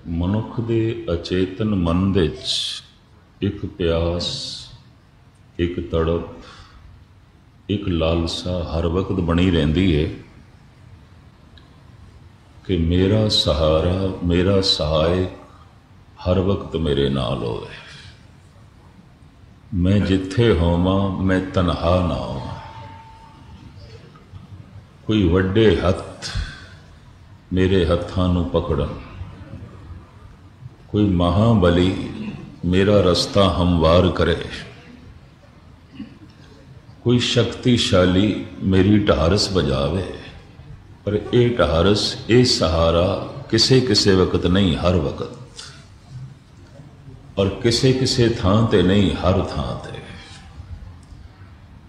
ਮਨੁੱਖ ਦੇ ਅਚੇਤਨ ਮਨ ਦੇ ਵਿੱਚ ਇੱਕ ਪਿਆਸ, ਇੱਕ ਤੜਪ, ਇੱਕ ਲਾਲਸਾ ਹਰ ਵਕਤ ਬਣੀ ਰਹਿੰਦੀ ਹੈ ਕਿ ਮੇਰਾ ਸਹਾਰਾ, ਮੇਰਾ ਸਹਾਇਕ ਹਰ ਵਕਤ ਮੇਰੇ ਨਾਲ ਹੋਵੇ। ਮੈਂ ਜਿੱਥੇ ਹੋਵਾਂ ਮੈਂ ਤਨਹਾ ਨਾ ਹੋਵਾਂ। ਕੋਈ ਵੱਡੇ ਹੱਥ ਮੇਰੇ ਹੱਥਾਂ ਨੂੰ ਪਕੜਨ, ਕੋਈ ਮਹਾਬਲੀ ਮੇਰਾ ਰਸਤਾ ਹਮਵਾਰ ਕਰੇ, ਕੋਈ ਸ਼ਕਤੀਸ਼ਾਲੀ ਮੇਰੀ ਢਾਰਸ ਬਜਾਵੇ। ਪਰ ਇਹ ਢਾਰਸ, ਇਹ ਸਹਾਰਾ ਕਿਸੇ ਕਿਸੇ ਵਕਤ ਨਹੀਂ, ਹਰ ਵਕਤ, ਔਰ ਕਿਸੇ ਕਿਸੇ ਥਾਂ ਤੇ ਨਹੀਂ, ਹਰ ਥਾਂ ਤੇ।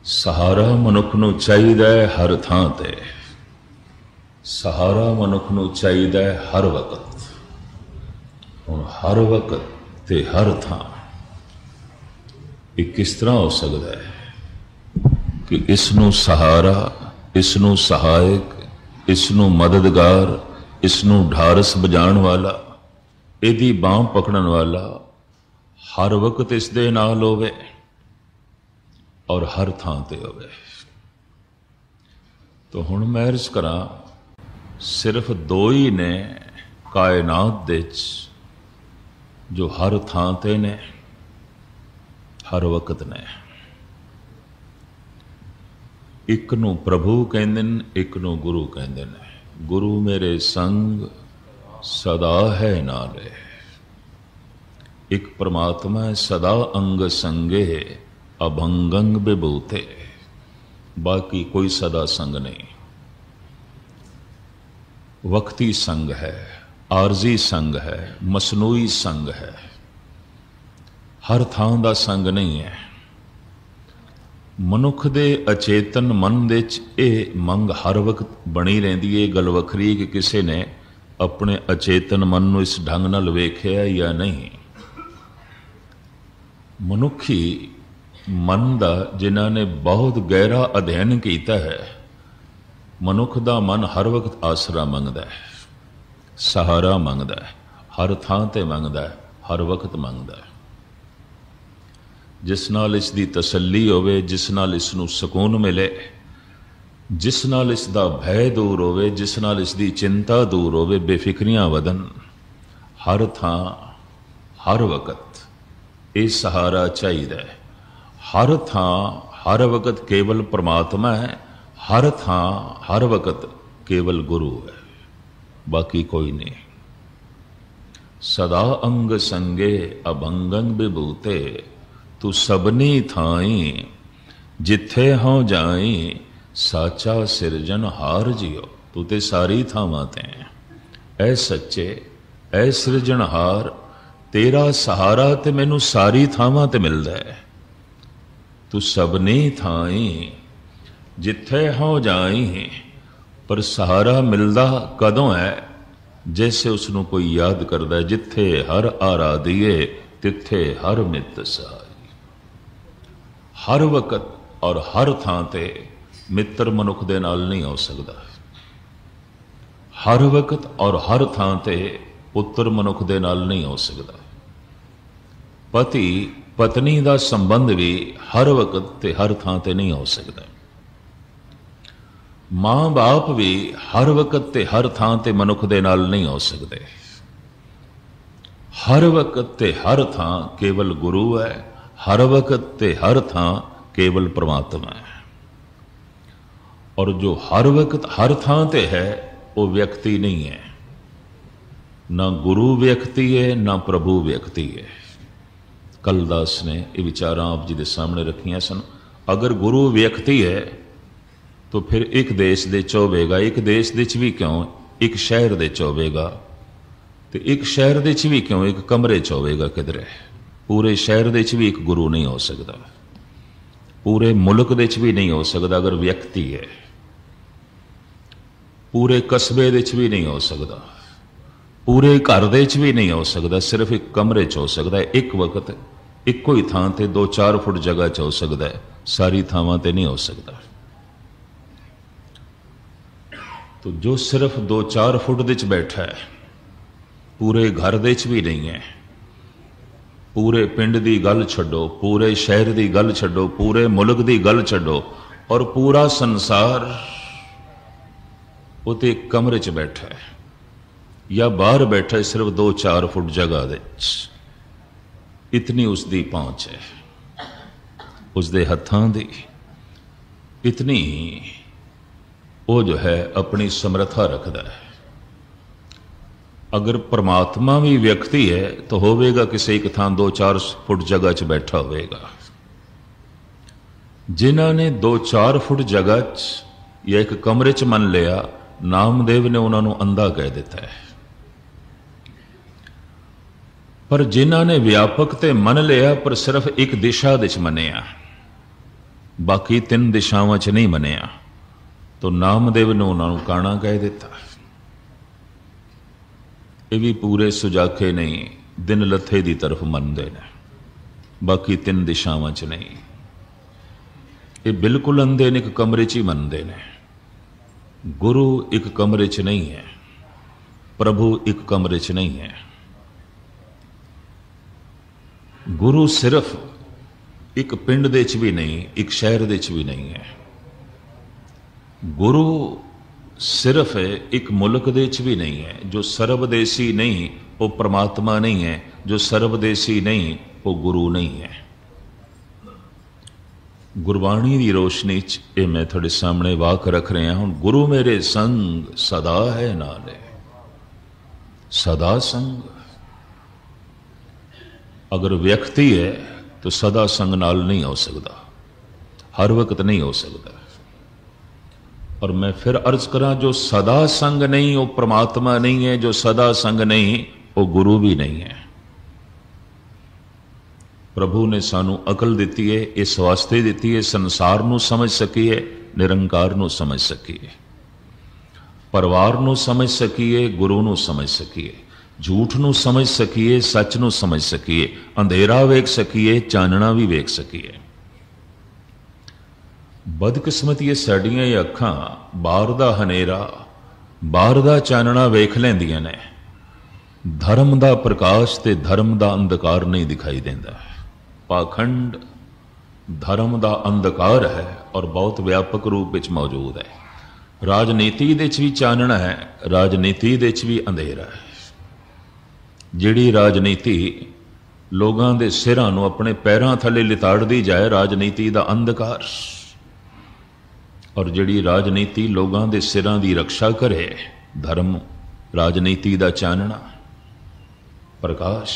ਸਹਾਰਾ ਮਨੁੱਖ ਨੂੰ ਚਾਹੀਦਾ ਹੈ ਹਰ ਥਾਂ ਤੇ। ਸਹਾਰਾ ਮਨੁੱਖ ਨੂੰ ਚਾਹੀਦਾ ਹੈ ਹਰ ਵਕਤ। ਹੁਣ ਹਰ ਵਕਤ ਤੇ ਹਰ ਥਾਂ ਇਹ ਕਿਸ ਤਰ੍ਹਾਂ ਹੋ ਸਕਦਾ ਹੈ ਕਿ ਇਸ ਨੂੰ ਸਹਾਰਾ, ਇਸ ਨੂੰ ਸਹਾਇਕ, ਇਸ ਨੂੰ ਮਦਦਗਾਰ, ਇਸ ਨੂੰ ਢਾਰਸ ਬਜਾਉਣ ਵਾਲਾ, ਇਹਦੀ ਬਾਂਹ ਪਕੜਨ ਵਾਲਾ ਹਰ ਵਕਤ ਇਸ ਦੇ ਨਾਲ ਹੋਵੇ ਔਰ ਹਰ ਥਾਂ ਤੇ ਹੋਵੇ। ਤਾਂ ਹੁਣ ਮੈਂ ਅਰਜ਼ ਕਰਾਂ, ਸਿਰਫ ਦੋ ਹੀ ਨੇ ਕਾਇਨਾਤ ਦੇ ਵਿੱਚ ਜੋ ਹਰ ਥਾਂ ਤੇ ਨੇ, ਹਰ ਵਕਤ ਨੇ। ਇੱਕ ਨੂੰ ਪ੍ਰਭੂ ਕਹਿੰਦੇ ਨੇ, ਇੱਕ ਨੂੰ ਗੁਰੂ ਕਹਿੰਦੇ ਨੇ। ਗੁਰੂ ਮੇਰੇ ਸੰਗ ਸਦਾ ਹੈ ਨਾਲੇ। ਇੱਕ ਪਰਮਾਤਮਾ ਸਦਾ ਅੰਗ ਸੰਗੇ ਅਭੰਗੰਗ ਵਿਭੂਤੇ। ਬਾਕੀ ਕੋਈ ਸਦਾ ਸੰਗ ਨਹੀਂ। ਵਕਤੀ ਸੰਗ ਹੈ, ਆਰਜ਼ੀ ਸੰਗ ਹੈ, ਮਸਨੂਈ ਸੰਗ ਹੈ, ਹਰ ਥਾਂ ਦਾ ਸੰਗ ਨਹੀਂ ਹੈ। ਮਨੁੱਖ ਦੇ ਅਚੇਤਨ ਮਨ ਦੇ ਵਿੱਚ ਇਹ ਮੰਗ ਹਰ ਵਕਤ ਬਣੀ ਰਹਿੰਦੀ ਹੈ। ਗੱਲ ਵੱਖਰੀ ਕਿ ਕਿਸੇ ਨੇ ਆਪਣੇ ਅਚੇਤਨ ਮਨ ਨੂੰ ਇਸ ਢੰਗ ਨਾਲ ਵੇਖਿਆ ਜਾਂ ਨਹੀਂ। ਮਨੁੱਖੀ ਮਨ ਦਾ ਜਿਨ੍ਹਾਂ ਨੇ ਬਹੁਤ ਗਹਿਰਾ ਅਧਿਐਨ ਕੀਤਾ ਹੈ, ਮਨੁੱਖ ਦਾ ਮਨ ਹਰ ਵਕਤ ਆਸਰਾ ਮੰਗਦਾ ਹੈ, ਸਹਾਰਾ ਮੰਗਦਾ ਹੈ, ਹਰ ਥਾਂ ਤੇ ਮੰਗਦਾ ਹੈ, ਹਰ ਵਕਤ ਮੰਗਦਾ ਹੈ। ਜਿਸ ਨਾਲ ਇਸ ਦੀ ਤਸੱਲੀ ਹੋਵੇ, ਜਿਸ ਨਾਲ ਇਸ ਨੂੰ ਸਕੂਨ ਮਿਲੇ, ਜਿਸ ਨਾਲ ਇਸ ਦਾ ਭੈ ਦੂਰ ਹੋਵੇ, ਜਿਸ ਨਾਲ ਇਸ ਦੀ ਚਿੰਤਾ ਦੂਰ ਹੋਵੇ, ਬੇਫਿਕਰੀਆਂ ਵਧਣ। ਹਰ ਥਾਂ ਹਰ ਵਕਤ ਇਹ ਸਹਾਰਾ ਚਾਹੀਦਾ ਹੈ। ਹਰ ਥਾਂ ਹਰ ਵਕਤ ਕੇਵਲ ਪਰਮਾਤਮਾ ਹੈ। ਹਰ ਥਾਂ ਹਰ ਵਕਤ ਕੇਵਲ ਗੁਰੂ ਹੈ, ਬਾਕੀ ਕੋਈ ਨਹੀਂ। ਸਦਾ ਅੰਗ ਸੰਗੇ ਅਭੰਗੰ ਵਿਭੂਤੇ। ਤੂੰ ਸਭਨੀ ਥਾਈ ਜਿੱਥੇ ਹੋਂ ਜਾਈ ਸਾਚਾ ਸਿਰਜਨ ਹਾਰ ਜਿਓ। ਤੂੰ ਤੇ ਸਾਰੀ ਥਾਵਾਂ ਤੇ ਐ ਸੱਚੇ, ਐ ਸਿਰਜਣਹਾਰ। ਤੇਰਾ ਸਹਾਰਾ ਤੇ ਮੈਨੂੰ ਸਾਰੀ ਥਾਵਾਂ ਤੇ ਮਿਲਦਾ ਹੈ। ਤੂੰ ਸਭਨੀ ਥਾਈ ਜਿੱਥੇ ਹੋ ਜਾਈ। ਪਰ ਸਹਾਰਾ ਮਿਲਦਾ ਕਦੋਂ ਹੈ? ਜੈਸੇ ਉਸ ਨੂੰ ਕੋਈ ਯਾਦ ਕਰਦਾ ਹੈ। ਜਿੱਥੇ ਹਰ ਆਰਾਧੀਏ ਤਿੱਥੇ ਹਰ ਮਿੱਤ ਸਹਾਈ। ਹਰ ਵਕਤ ਔਰ ਹਰ ਥਾਂ ਤੇ ਮਿੱਤਰ ਮਨੁੱਖ ਦੇ ਨਾਲ ਨਹੀਂ ਹੋ ਸਕਦਾ। ਹਰ ਵਕਤ ਔਰ ਹਰ ਥਾਂ ਤੇ ਪੁੱਤਰ ਮਨੁੱਖ ਦੇ ਨਾਲ ਨਹੀਂ ਹੋ ਸਕਦਾ। ਪਤੀ ਪਤਨੀ ਦਾ ਸੰਬੰਧ ਵੀ ਹਰ ਵਕਤ ਤੇ ਹਰ ਥਾਂ ਤੇ ਨਹੀਂ ਹੋ ਸਕਦਾ। ਮਾਂ ਬਾਪ ਵੀ ਹਰ ਵਕਤ ਤੇ ਹਰ ਥਾਂ ਤੇ ਮਨੁੱਖ ਦੇ ਨਾਲ ਨਹੀਂ ਹੋ ਸਕਦੇ। ਹਰ ਵਕਤ ਤੇ ਹਰ ਥਾਂ ਕੇਵਲ ਗੁਰੂ ਹੈ। ਹਰ ਵਕਤ ਤੇ ਹਰ ਥਾਂ ਕੇਵਲ ਪ੍ਰਮਾਤਮਾ ਹੈ। ਔਰ ਜੋ ਹਰ ਵਕਤ ਹਰ ਥਾਂ ਤੇ ਹੈ ਉਹ ਵਿਅਕਤੀ ਨਹੀਂ ਹੈ। ਨਾ ਗੁਰੂ ਵਿਅਕਤੀ ਹੈ, ਨਾ ਪ੍ਰਭੂ ਵਿਅਕਤੀ ਹੈ। ਕਲਦਾਸ ਨੇ ਇਹ ਵਿਚਾਰਾਂ ਆਪ ਜੀ ਦੇ ਸਾਹਮਣੇ ਰੱਖੀਆਂ ਸਨ। ਅਗਰ ਗੁਰੂ ਵਿਅਕਤੀ ਹੈ ਤਾਂ ਫਿਰ ਇੱਕ ਦੇਸ਼ ਦੇ ਚ ਹੋਵੇਗਾ। ਇੱਕ ਦੇਸ਼ ਦੇ ਵਿੱਚ ਵੀ ਕਿਉਂ, ਇੱਕ ਸ਼ਹਿਰ ਦੇ ਚ ਹੋਵੇਗਾ। ਤੇ ਇੱਕ ਸ਼ਹਿਰ ਦੇ ਚ ਵੀ ਕਿਉਂ, ਇੱਕ ਕਮਰੇ ਚ ਹੋਵੇਗਾ ਕਿਧਰੇ। ਪੂਰੇ ਸ਼ਹਿਰ ਦੇ ਚ ਵੀ ਇੱਕ ਗੁਰੂ ਨਹੀਂ ਹੋ ਸਕਦਾ। ਪੂਰੇ ਮੁਲਕ ਦੇ ਚ ਵੀ ਨਹੀਂ ਹੋ ਸਕਦਾ ਅਗਰ ਵਿਅਕਤੀ ਹੈ। ਪੂਰੇ ਕਸਬੇ ਦੇ ਚ ਵੀ ਨਹੀਂ ਹੋ ਸਕਦਾ। ਪੂਰੇ ਘਰ ਦੇ ਚ ਵੀ ਨਹੀਂ ਹੋ ਸਕਦਾ। ਸਿਰਫ ਇੱਕ ਕਮਰੇ ਚ ਹੋ ਸਕਦਾ ਹੈ। ਇੱਕ ਵਕਤ ਇੱਕੋ ਹੀ ਥਾਂ ਤੇ 2-4 ਫੁੱਟ ਜਗ੍ਹਾ ਚ ਹੋ ਸਕਦਾ ਹੈ। ਸਾਰੀ ਥਾਵਾਂ ਤੇ ਨਹੀਂ ਹੋ ਸਕਦਾ। तो जो सिर्फ 2-4 फुट ਵਿੱਚ बैठा है पूरे घर दे च भी नहीं है। पूरे पिंड की गल छड्डो, पूरे शहर की गल छड्डो, पूरे मुल्क की गल छड्डो, और पूरा संसार वो तो एक कमरे च बैठा है या बाहर बैठा है, सिर्फ 2-4 फुट जगह दे, इतनी उसकी पहुंच है, उसके हत्थां दी इतनी वो जो है अपनी समर्था रखता है। अगर परमात्मा भी व्यक्ति है तो होवेगा किसी एक थां 2-4 फुट जगह च बैठा होवेगा। जिन्हों ने 2-4 फुट जगह च या एक कमरे च मन लिया, नामदेव ने उन्होंने अंधा कह दिता है। पर जिन्हों ने व्यापक ते मन लिया पर सिर्फ एक दिशा दे च मनिया, बाकी 3 दिशावां च नहीं मनिया, तो नामदेव ने उन्होंने काना कह दिता। ये भी पूरे सुजाखे नहीं, दिन लथे की तरफ मनते हैं, बाकी 3 दिशावां च नहीं। ये बिल्कुल अंधे ने, एक कमरे च ही मनते हैं। गुरु एक कमरे च नहीं है, प्रभु एक कमरे च नहीं है। गुरु सिर्फ एक पिंड दे च भी नहीं, एक शहर दे च भी नहीं है। गुरु सिर्फ एक मुल्क दे च भी नहीं है। जो सर्वदेशी नहीं वो परमात्मा नहीं है, जो सर्वदेशी नहीं वो गुरु नहीं है। गुरबाणी की रोशनी च ये मैं थोड़े सामने वाक रख रहा हूं। गुरु मेरे संग सदा है नाले, सदा संग। अगर व्यक्ति है तो सदा संग नाल नहीं हो सकता, हर वक्त नहीं हो सकता। और मैं फिर अर्ज करा, जो सदा संग नहीं वो परमात्मा नहीं है, जो सदा संग नहीं वो गुरु भी नहीं है। प्रभु ने सानू अकल दी है, इस वास्ते दी है संसार नू समझ सकीए, निरंकार नू समझ सकीए, परिवार नू समझ सकीए, गुरु नू समझ सकीए, झूठ नू समझ सकीए, सच नू समझ सकीए, अंधेरा वेख सकीए, चानना भी वेख सकीए। बदकिस्मती है साडियां ये अखां बाहर दा हनेरा, बाहर दा चानना वेख लैंदियां ने, धर्म दा प्रकाश ते धर्म दा अंधकार नहीं दिखाई देंदा। पाखंड धर्म दा अंधकार है और बहुत व्यापक रूप विच मौजूद है। राजनीति दे च भी चानना है, राजनीति दे च भी अंधेरा है। जिहड़ी राजनीति लोगों के सिरां नूं अपने पैरां थले लिताड़दी जाए, राजनीति दा अंधकार। और जिहड़ी राजनीति लोगों के सिरां दी रक्षा करे, धर्म राजनीति दा चानना प्रकाश।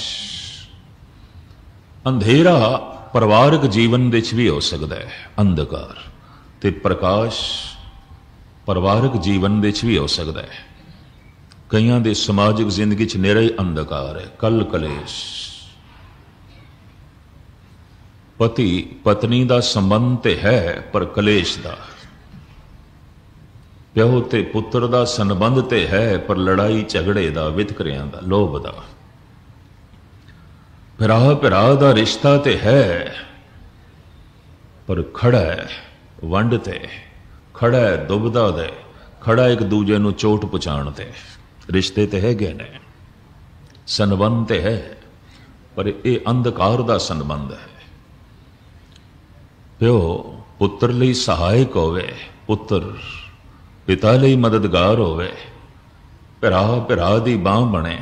अंधेरा परिवारक जीवन दे च भी हो सकता है, अंधकार ते प्रकाश परिवारक जीवन दे च भी हो सकता है। कईयां दे समाजिक जिंदगी च निरा ही अंधकार है, कल कलेश। पति पत्नी दा संबंध ते है पर कलेश दा, प्यो ते पुत्र दा संबंध ते है पर लड़ाई झगड़े दा, वितकरियां दा, लोभ दा। भरा भरा दा रिश्ता ते है पर खड़ा है वंड ते, खड़ा है दुबदा दे, खड़ा एक दूजे नूं चोट पहुंचाण ते। रिश्ते ते है गए ने, संबंध ते है पर यह अंधकार दा संबंध है। प्यो पुत्र लई सहायक होवे, पुत्र पिता लई मददगार होवे, भरा भरा दी बांह बने,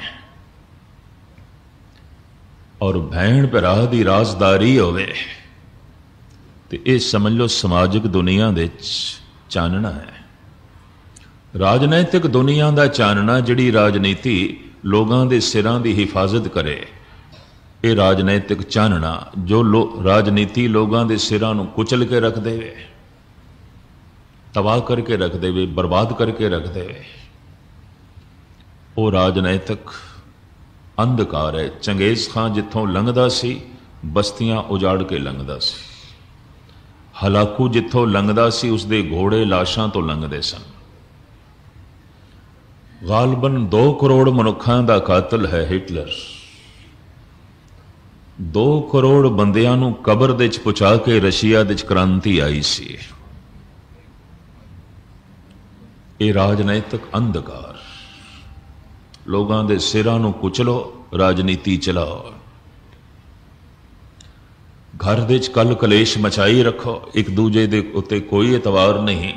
और भैन भरा दी राजदारी होवे, तो यह समझ लो समाजिक दुनिया दे चानना है। राजनैतिक दुनिया का चानना, जिहड़ी राजनीति लोगों के सिरां की हिफाजत करे, ये राजनैतिक चानना जो राजनीति लोगों के सिरां नूं कुचल के रख देवे, तबाह करके रख देवे, बर्बाद करके रख देवे, वो राजनैतिक अंधकार है। चंगेज खां जिथों लंघदा सी, बस्तियां उजाड़ के लंघदा सी। हलाकू जिथों लंघदा सी, उसदे घोड़े लाशां तो लंघदे सन। गालबन 2 करोड़ मनुखां दा कातल है हिटलर। 2 करोड़ बंदियां नूं कबर दे च पहुंचा के रशिया दे च क्रांति आई सी। ये राजनैतिक अंधकार, लोगों के सिरां नूं कुचलो, राजनीति चलाओ। घर दे कल कलेश मचाई रखो, एक दूजे दे उत्ते कोई एतवार नहीं,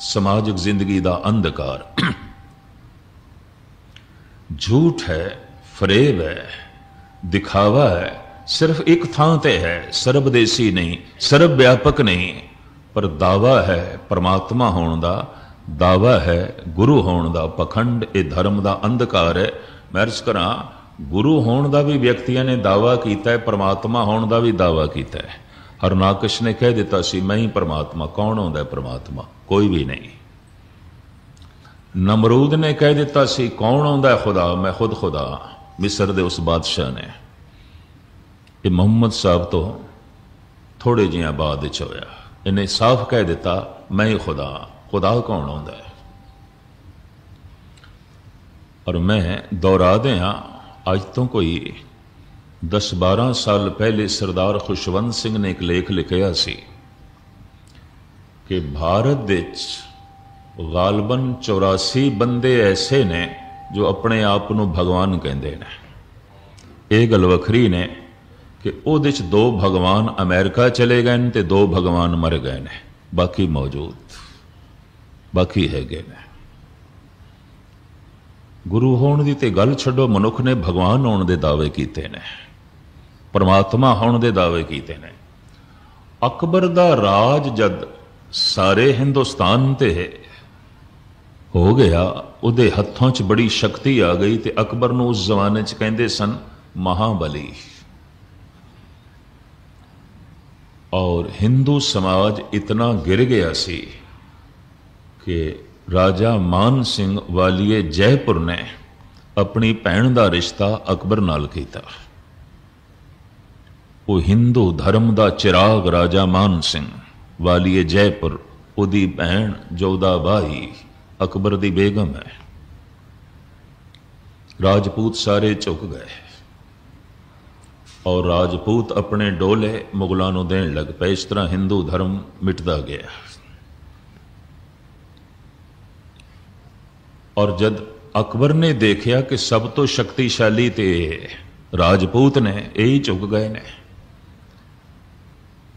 समाजिक जिंदगी का अंधकार। झूठ है, फरेब है, दिखावा है, सिर्फ एक थां ते है, सर्वदेशी नहीं, सर्व व्यापक नहीं, पर दावा है परमात्मा होने का, दावा है गुरु होने का। पखंड ये धर्म का अंधकार है। मैं अर्ज करा, गुरु होने का भी व्यक्तियों ने दावा किया है, परमात्मा होने का भी दावा किया है। हरनाकश ने कह दिता सी, मैं ही परमात्मा। कौन होता है परमात्मा? कोई भी नहीं। नमरूद ने कह दिता सी, कौन होता है खुदा? मैं खुद खुदा। मिस्र दे उस बादशाह ने। ये मुहम्मद साहब तो थोड़े जिहा बाद होया, इन्हें साफ कह दिता, मैं ही खुदा। खुदा कौन होता है? और मैं दोहरा दें, अज तो कोई 10-12 साल पहले सरदार खुशवंत सिंह ने एक लेख लिखिया सी कि भारत विच गालबन 84 बंदे ऐसे ने जो अपने आप को भगवान कहते हैं। ये गल वखरी ने कि उहदे च 2 भगवान अमेरिका चले गए ते 2 भगवान मर गए ने, बाकी मौजूद, बाकी है गए ने। गुरु होने की तो गल छड्डो, मनुख ने भगवान होने के दावे किए ने, परमात्मा होने के दावे किए ने। अकबर का राज जद सारे हिंदुस्तान ते हो गया, उहदे हत्थों च बड़ी शक्ति आ गई, तो अकबर नूं उस जमाने च कहंदे सन महाबली। और हिंदू समाज इतना गिर गया सी कि राजा मान सिंह वालिए जयपुर ने अपनी भैन का रिश्ता अकबर नाल कीता। वो हिंदू धर्म का चिराग राजा मान सिंह वालिए जयपुर, उदी भैन जोधाबाई अकबर दी बेगम है। राजपूत सारे झुक गए और राजपूत अपने डोले मुगलों को देन लग पे। इस तरह हिंदू धर्म मिटता गया। और जद अकबर ने देखा कि सब तो शक्तिशाली ते राजपूत ने, यही झुक गए ने,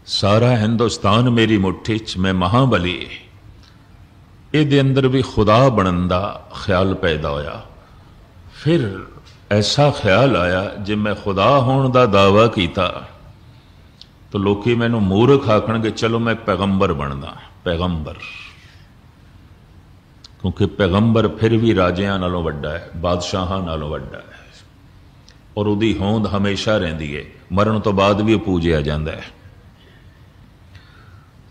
सारा हिंदुस्तान मेरी मुट्ठी च, मैं महाबली, ये अंदर भी खुदा बनन का ख्याल पैदा होया। फिर ऐसा ख्याल आया, जे मैं खुदा होने का दावा किया तो लोग मैनू मूर्ख आखणगे, चलो मैं पैगंबर बनना। पैगंबर, क्योंकि पैगंबर फिर भी राजियां नालों वड्डा है, बादशाहां नालों वड्डा है, और उहदी होंद हमेशा रहिंदी है, मरण तो बाद भी पूजिया जाता है।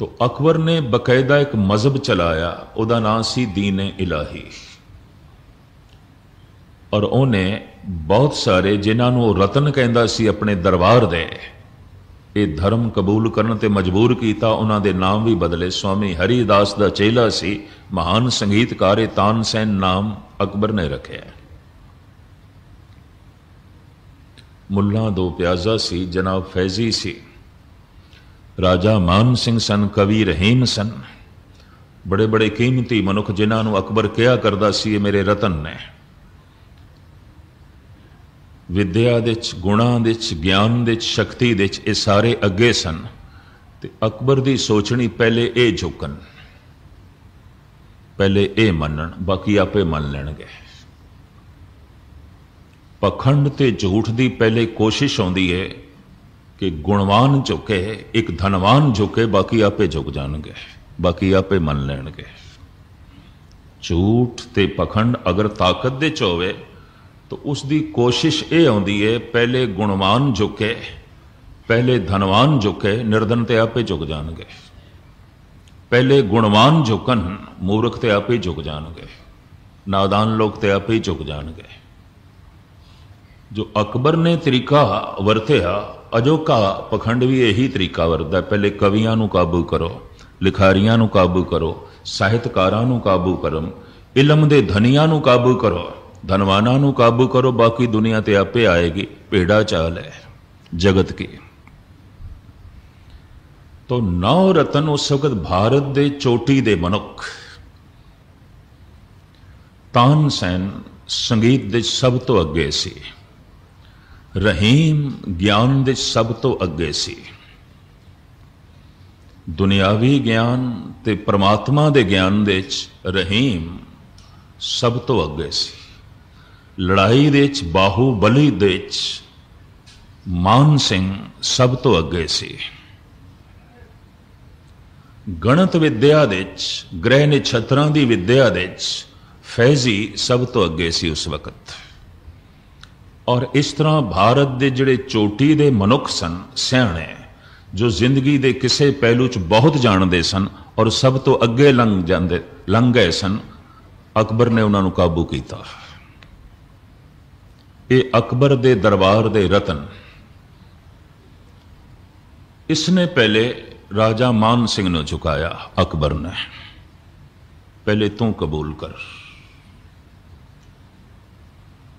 तो अकबर ने बकायदा एक मजहब चलाया, उहदा नाम सी दीन इलाही। और उन्हें बहुत सारे जिन्होंने रतन कहता सी अपने दरबार दे, ये धर्म कबूल करने ते मजबूर किया। उन्होंने नाम भी बदले। स्वामी हरिदास का चेला सी, महान संगीतकार तानसेन नाम अकबर ने रखे। मुल्ला दो प्याजा सी, जनाब फैजी सी, राजा मान सिंह सन, कवि रहीम सन, बड़े बड़े कीमती मनुख जिन्होंने अकबर कहा करता सी ये मेरे रतन ने। विद्या दे च, गुणां दे च, ज्ञान दे च, शक्ति दे च, ये सारे अगे सन। ते अकबर दी सोचनी पहले ये झुकन, पहले ये मनन, बाकी आपे मन लैणगे। पखंड ते झूठ दी पहले कोशिश आउंदी है कि गुणवान झुके, एक धनवान झुके, बाकी आपे झुक जाणगे, बाकी आपे मन लैणगे। झूठ ते पखंड अगर ताकत दे च होवे तो उसकी कोशिश ये आउंदी है, पहले गुणवान झुके, पहले धनवान झुके, निर्धन ते आपे झुक जाणगे। पहले गुणवान झुकन, मूर्ख ते आपे झुक जाणगे, नादान लोग ते आपे झुक जाणगे। जो अकबर ने तरीका वरत्या, अजोका पखंड भी यही तरीका वरतदा। पहले कवियां नूं काबू करो, लिखारियां नूं काबू करो, साहित्यकारां नूं काबू करो, इलम दे धनियां नूं काबू करो, धनवाना नूं काबू करो, बाकी दुनिया ते आपे आएगी। भेड़ा चाल है जगत की। तो 9 रतन उस वक्त भारत दे चोटी दे मनुख, तानसेन संगीत दे सब तो अगे सी, रहीम ज्ञान दे सब तो अगे सी। दुनियावी ज्ञान ते परमात्मा दे ज्ञान दे रहीम सब तो अगे सी। लड़ाई दे बाहुबली दे मान सिंह सब तो अगे सी। गणित विद्या दे ग्रह नक्षत्रां दी विद्या दे फैजी सब तो अगे सी उस वक्त। और इस तरह भारत दे जिहड़े चोटी दे मनुख सन, सियाणे जो जिंदगी दे किसी पहलू च बहुत जानते सन और सब तो अगे लंघ गए सन, अकबर ने उन्होंने काबू किया। ये अकबर दे दरबार दे रतन। इसने पहले राजा मान सिंह ने झुकाया। अकबर ने पहले तू कबूल कर,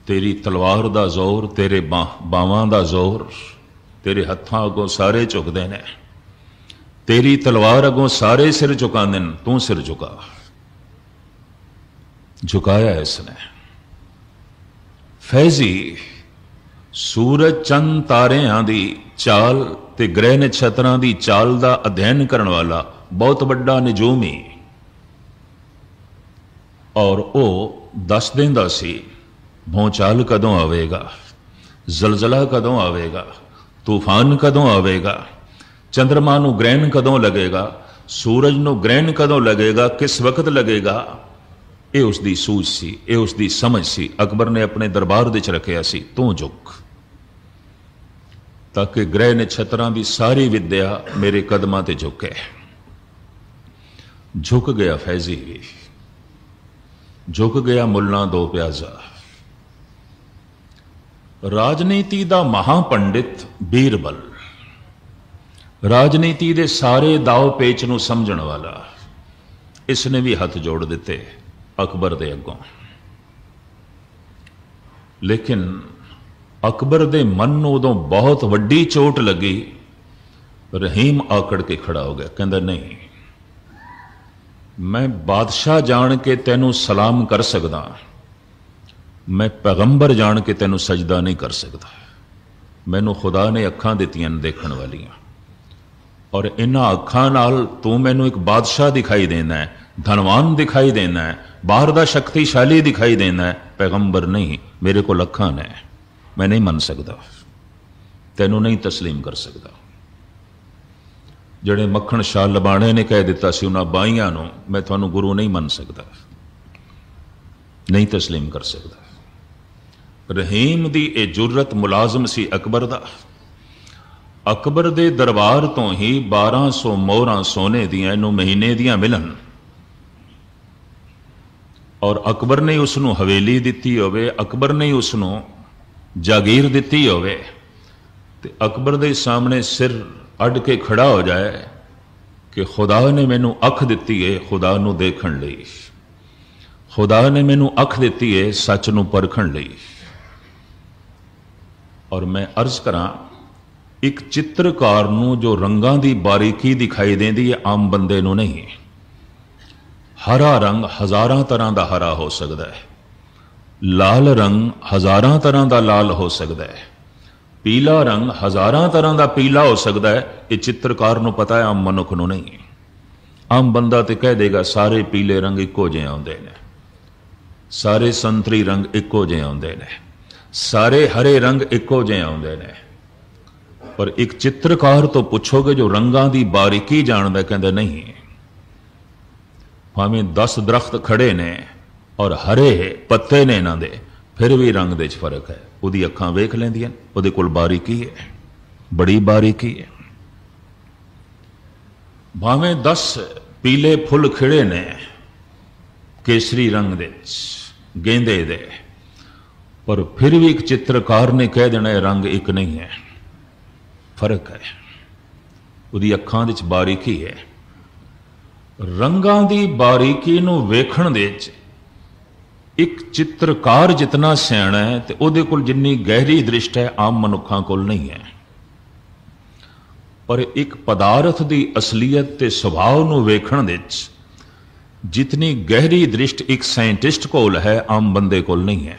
तेरी तलवार दा जोर, तेरे बावां दा जोर, तेरे हत्थां अगों सारे झुकते हैं, तेरी तलवार अगों सारे सिर झुकाते हैं, तू सिर झुका। झुकाया इसने। फैजी सूरज चंद तारियां दी चाल ते ग्रह नक्षत्रां दी चाल दा अध्ययन करने वाला बहुत बड़ा निजूमी, और वह दस देंदा सी भूचाल कदों आवेगा, जलजला कदों आवेगा, तूफान कदों आवेगा, चंद्रमा नूं ग्रहण कदों लगेगा, सूरज नूं ग्रहण कदों लगेगा, किस वक्त लगेगा। ये उसकी सूझ सी, ये उसकी समझ सी। अकबर ने अपने दरबार दे च रखिया सी, तू झुक, ताकि ग्रह नक्षत्रां दी सारी विद्या मेरे कदमां ते झुके। झुक गया फैजी भी, झुक गया मुल्ला दो प्याजा। राजनीति दा महापंडित बीरबल, राजनीति दे सारे दाव पेच नूं समझण वाला, इसने भी हथ जोड़ दिते अकबर दे अगों। लेकिन अकबर दे मन नूं उदों बहुत वड्डी चोट लगी। रहीम आकड़ के खड़ा हो गया, कहंदा नहीं, मैं बादशाह जान के तैनूं सलाम कर सकदा, मैं पैगंबर जान के तैनूं सजदा नहीं कर सकता। मैनू खुदा ने अखां दित्तियां देखण वालियां, और इन्हां अखां नाल तू मैनू एक बादशाह दिखाई देना है, धनवान दिखाई देना है, बाहर दा शक्तिशाली दिखाई देना है, पैगंबर नहीं। मेरे को अखां ने, मैं नहीं मन सकता, तैनू नहीं तस्लीम कर सकता। जिहड़े मक्खण शाह लबाणे ने कह दिता सी उन्हां बाईयां नूं, मैं तुहानूं गुरु नहीं मन सकता, नहीं तस्लीम कर सकता। रहीम दी ए जुर्रत मुलाजम सी अकबर दा। अकबर दे दरबार तो ही 1200 मोहरां सोने दियां इनू महीने दियां मिलन, और अकबर ने उसनू हवेली दिती होवे, अकबर ने उसनू जागीर दिती होवे, ते अकबर दे सामने सिर अड के खड़ा हो जाए कि खुदा ने मैनू अख दिती है खुदा नू देखण लई, खुदा ने मैनू अख दिती है सच नू परखण लई। और मैं अर्ज करां, एक चित्रकार नू जो रंगां दी बारीकी दिखाई देंदी है, आम बंदे नू नहीं। हरा रंग हजारां तरह का हरा हो सकता है, लाल रंग हजारां तरह का लाल हो सकता है, पीला रंग हजारां तरह का पीला हो सकता है। ये चित्रकार नू पता है, आम मनुख नू नहीं। आम बंदा तो कह देगा सारे पीले रंग इक्को जिहे आउंदे ने, सारे संतरी रंग इक्को जिहे आउंदे ने, सारे हरे रंग इक्को जिहे आउंदे ने। पर एक चित्रकार तो पुछोगे जो रंगां दी बारीकी जानदा, कहंदा नहीं, भावें 10 दरख्त खड़े ने और हरे पत्ते ने इन्हां दे, फिर भी रंग दे च फर्क है। उहदी अखां वेख लैंदियां, उहदे कोल बारीकी है, बड़ी बारीकी है। भावें 10 पीले फुल खिड़े ने केसरी रंग दे गेंदे दे, पर फिर भी एक चित्रकार ने कह देना है रंग एक नहीं है, फर्क है। उहदी अखां दे च बारीकी है। रंगां दी बारीकी नूं वेखण दे च एक चित्रकार जितना सियाणा है ते उहदे कोल जिन्नी गहरी दृष्टि है आम मनुखां कोल नहीं है। पर एक पदार्थ की असलीयत ते सुभाव नूं वेखण दे च जितनी गहरी दृष्टि एक साइंटिस्ट कोल है आम बंदे कोल नहीं है,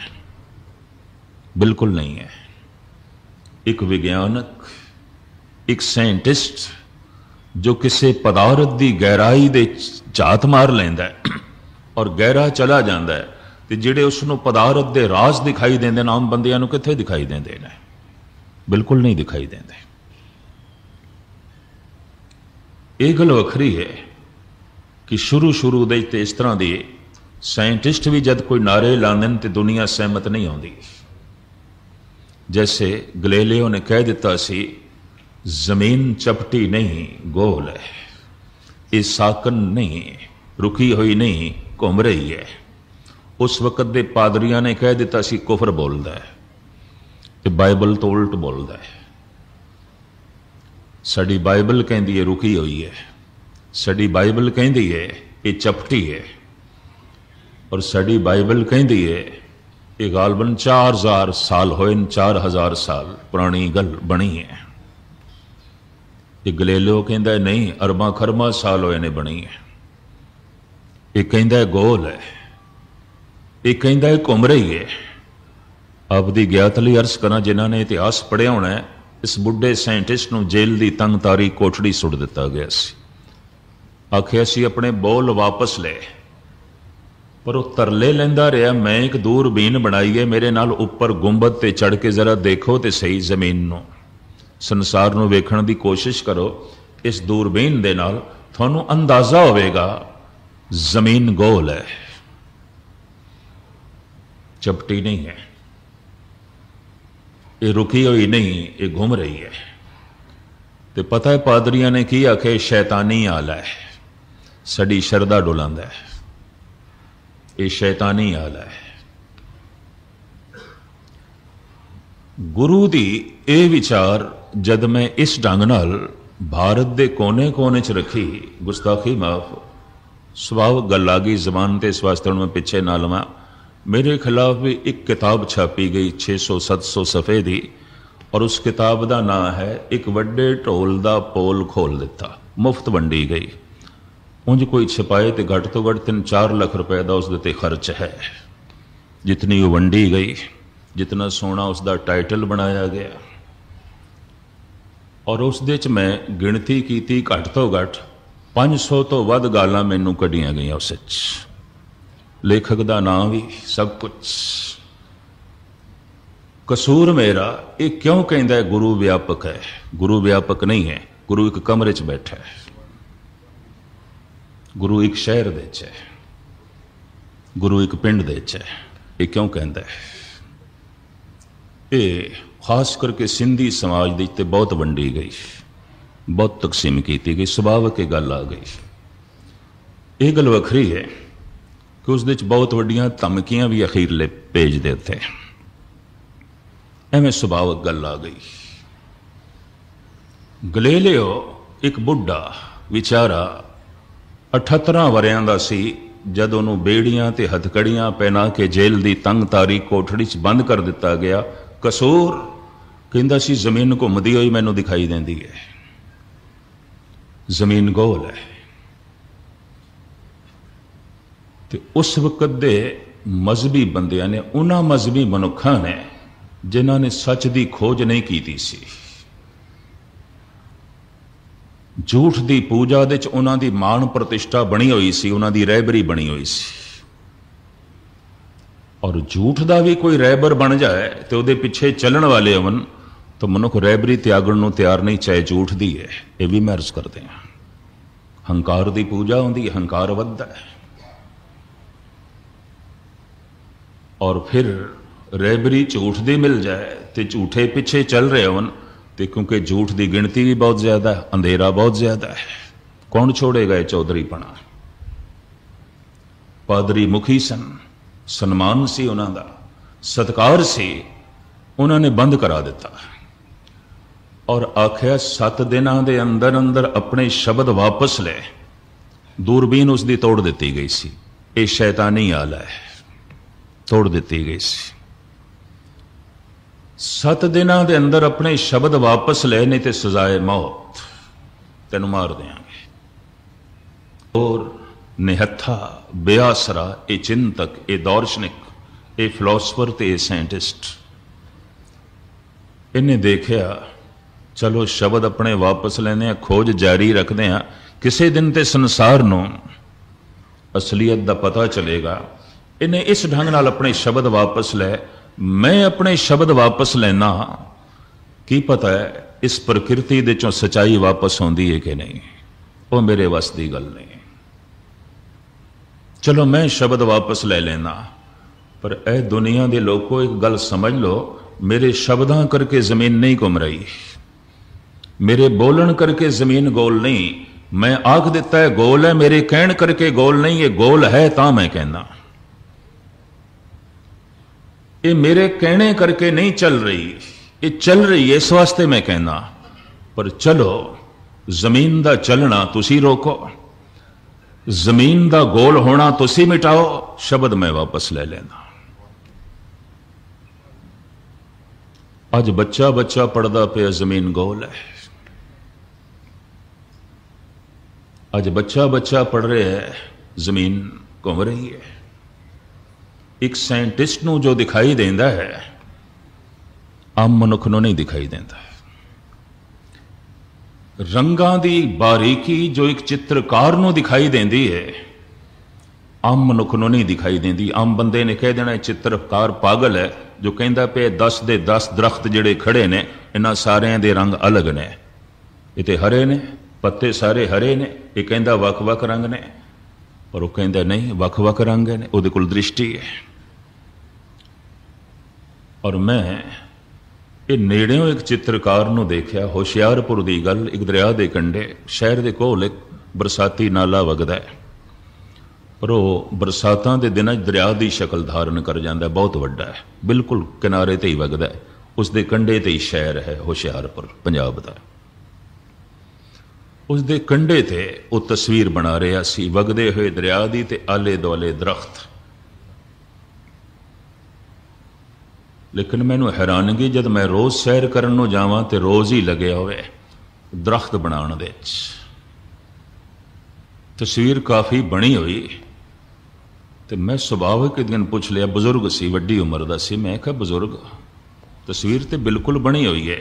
बिल्कुल नहीं है। एक विज्ञानक, एक साइंटिस्ट जो किसी पदार्थ की गहराई दे झात मार लेंदा है और गहरा चला जाता है, तो जिहड़े उसनों पदार्थ के राज दिखाई देंदे ने आम बंदियां नूं कित्थे दिखाई देंदे ने? बिल्कुल नहीं दिखाई देंदे। ये गल वखरी है कि शुरू दे इस तरह के साइंटिस्ट भी जब कोई नारे लाते तो दुनिया सहमत नहीं आती। जैसे गलेलियो ने कह दिता सी, जमीन चपटी नहीं गोल है, ये साकन नहीं, रुकी हुई नहीं, घूम रही है। उस वक्त दे पादरियां ने कह दिता सी कुफर बोलता है, तो बाइबल तो उल्ट बोलता है। साडी बाइबल कहती है रुकी हुई है, साडी बाइबल कहती है ये चपटी है, और साडी बाइबल कहती है ये गालबन 4000 साल होए, 4000 साल पुरानी गल बनी है। ये गलेलियो कहता है नहीं, अरबा खरबा साल होए ने बनी है। ये कहता है गोल है, ये कहता है घूम रही है। आपकी ज्ञात लई अर्ज करा, जिन्हों ने इतिहास पढ़िया होना है, इस बुढ़े साइंटिस्ट नूं जेल की तंग तारी कोठड़ी सुट दिता गया सी। आखिया सी अपने बोल वापस ले, पर वह तरले लेंदा रहा, मैं एक दूरबीन बनाई है, मेरे नाल उपर गुंबद ते चढ़ के जरा देखो तो सही, जमीन नूं संसार नूं वेखण दी कोशिश करो। इस दूरबीन दे नाल तुहानूं अंदाजा होवेगा जमीन गोल है, चपटी नहीं है, ये रुकी हुई नहीं, ये घूम रही है। तो पता है पादरियां ने की आखे, शैतानी आला है, सड़ी शरदा डुलांदा है, ये शैतानी आला है। गुरु दी ये विचार जद मैं इस ढंग नाल भारत दे कोने कोने च रखी, गुस्ताखी माफ, सुभाव गल आ गई जबान ते, इस वास्ते मैं पिछे ना लवां। मेरे खिलाफ भी एक किताब छापी गई 600-700 सफ़े की, और उस किताब का नाम है एक वड्डे ढोल का पोल खोल दिता, मुफ्त वंडी गई। उंज कोई छपाए तो घट तो घट 3-4 लाख रुपए का उसके खर्च है। जितनी वो वंडी गई, जितना सोना उसका टाइटल बनाया गया, और उस दे च मैं गिणती की घट तो घट 500 तो वध गालां मैनू कढ़ियां गई उस लेखक का नाम भी सब कुछ। कसूर मेरा ये क्यों कहता है गुरु व्यापक है? गुरु व्यापक नहीं है, गुरु एक कमरे च बैठा है, गुरु एक शहर दे च है, गुरु एक पिंड दे च है। ये क्यों कहता है? ये खास करके सिंधी समाज दी ते बहुत वंडी गई, बहुत तकसीम की गई, सुभावक गल आ गई। ये गल वखरी है कि उस बहुत वड्डियां धमकियां भी अखीरले पेज दे थे, एवं सुभावक गल आ गई। गलेलियो एक बुढ़ा विचारा 78 वरियां दा सी जद उन्होंने बेड़ियां ते हथकड़ियां पहना के जेल की तंग तारी कोठड़ी च बंद कर दिता गया। कसूर कहता सी जमीन घूमती हुई मैनू दिखाई देती है, जमीन गोल है। तो उस वक्त दे मजहबी बंदियां ने, उन्हां मजहबी मनुखा ने जिन्हां ने सच की खोज नहीं की सी, झूठ की पूजा दे उन्हां दी मान प्रतिष्ठा बनी हुई सी, उन्हां दी रहबरी बनी हुई सी। और झूठ का भी कोई रहबर बन जाए तो वो पिछे चलन वाले अवन तो मनुख रहबरी त्यागण नूं तैयार नहीं, चाहे झूठ दी है। ये भी मैं अर्ज करते हैं, हंकार की पूजा होंदी है, हंकार वधदा है। और फिर रहबरी झूठ दी मिल जाए तो झूठे पिछे चल रहे होन, तो क्योंकि झूठ की गिनती भी बहुत ज्यादा है, अंधेरा बहुत ज्यादा है, कौन छोड़ेगा ये चौधरीपना? पादरी मुखी सन, सन्मान सी उन्हां दा, सत्कार सी, उन्होंने बंद करा दिता और आख्या 7 दिनों के अंदर अंदर अपने शब्द वापस ले। दूरबीन उसकी तोड़ दी गई सी, ये शैतानी आला है, तोड़ दी गई सी। 7 दिनों के अंदर अपने शब्द वापस ले, नहीं तो सजाए मौत, तेन मार देंगे। और निहत्था, बेआसरा, ये चिंतक, ये दार्शनिक, ये फिलोसफर ते ये साइंटिस्ट, इन्हें देखिया चलो शब्द अपने वापस लेने, खोज जारी रखते हैं, किसी दिन ते संसार नूं असलीयत दा पता चलेगा। इन्हें इस ढंग नाल अपने शब्द वापस ले, मैं अपने शब्द वापस लेना, की पता है इस प्रकृति दे चों सच्चाई वापस आउंदी है कि नहीं, वो मेरे वस दी गल नहीं। चलो मैं शब्द वापस ले लेना, पर ए दुनिया दे लोगों एक गल समझ लो, मेरे शब्दां करके जमीन नहीं घूम रही, मेरे बोलन करके जमीन गोल नहीं। मैं आख दिता है गोल है, मेरे कहण करके गोल नहीं, ये गोल है तां मैं कहना, ये मेरे कहने करके नहीं चल रही, ये चल रही है इस वास्ते मैं कहना। पर चलो जमीन दा चलना तुसी रोको, जमीन दा गोल होना तुसी मिटाओ, शब्द मैं वापस ले लेना। अज बच्चा बच्चा पढ़दा पिया जमीन गोल है, अज बच्चा बच्चा पढ़ रहा है जमीन घूम रही है। एक साइंटिस्ट नूं जो दिखाई देंदा है आम मनुख नूं नहीं दिखाई देंदा। रंगां दी बारीकी जो एक चित्रकार नूं दिखाई देंदी है आम मनुख नूं नहीं दिखाई देंदी। आम बंदे ने कह देना चित्रकार पागल है जो कहता पे 10 दे 10 दरख्त जिहड़े खड़े ने इन्हां सारियां दे रंग अलग ने, ये ते हरे ने, पत्ते सारे हरे ने, ये कहता वख वख रंग ने, पर वो कहता नहीं वख वख रंग ने, उहदे कोल दृष्टि है। और मैं ये नेड़ियों एक चित्रकार नूं देखिया, होशियारपुर दी गल, एक दरिया दे कंढे शहर दे कोल एक बरसाती नाला वगदा है, पर वो बरसातां दे दिनां दरिया की शक्ल धारण कर जाता है, बहुत वड्डा है, बिल्कुल किनारे ते ही वगदा है, उसके कंढे ते ही शहर है होशियारपुर पंजाब का। उसके कंढे ते वो तस्वीर बना रहा सी वगदे हुए दरिया की ते आले दुआले दरख्त। लेकिन मैनू हैरानगी जब मैं रोज़ सैर करन नूं जावां ते रोज़ ही लगे हुए दरख्त बनाने दे, तस्वीर काफ़ी बनी हुई। तो मैं सुभाविक एक दिन पूछ लिया, बजुर्ग सी वड्डी उम्र का सी, मैं कहा बजुर्ग तस्वीर तो बिल्कुल बनी हुई है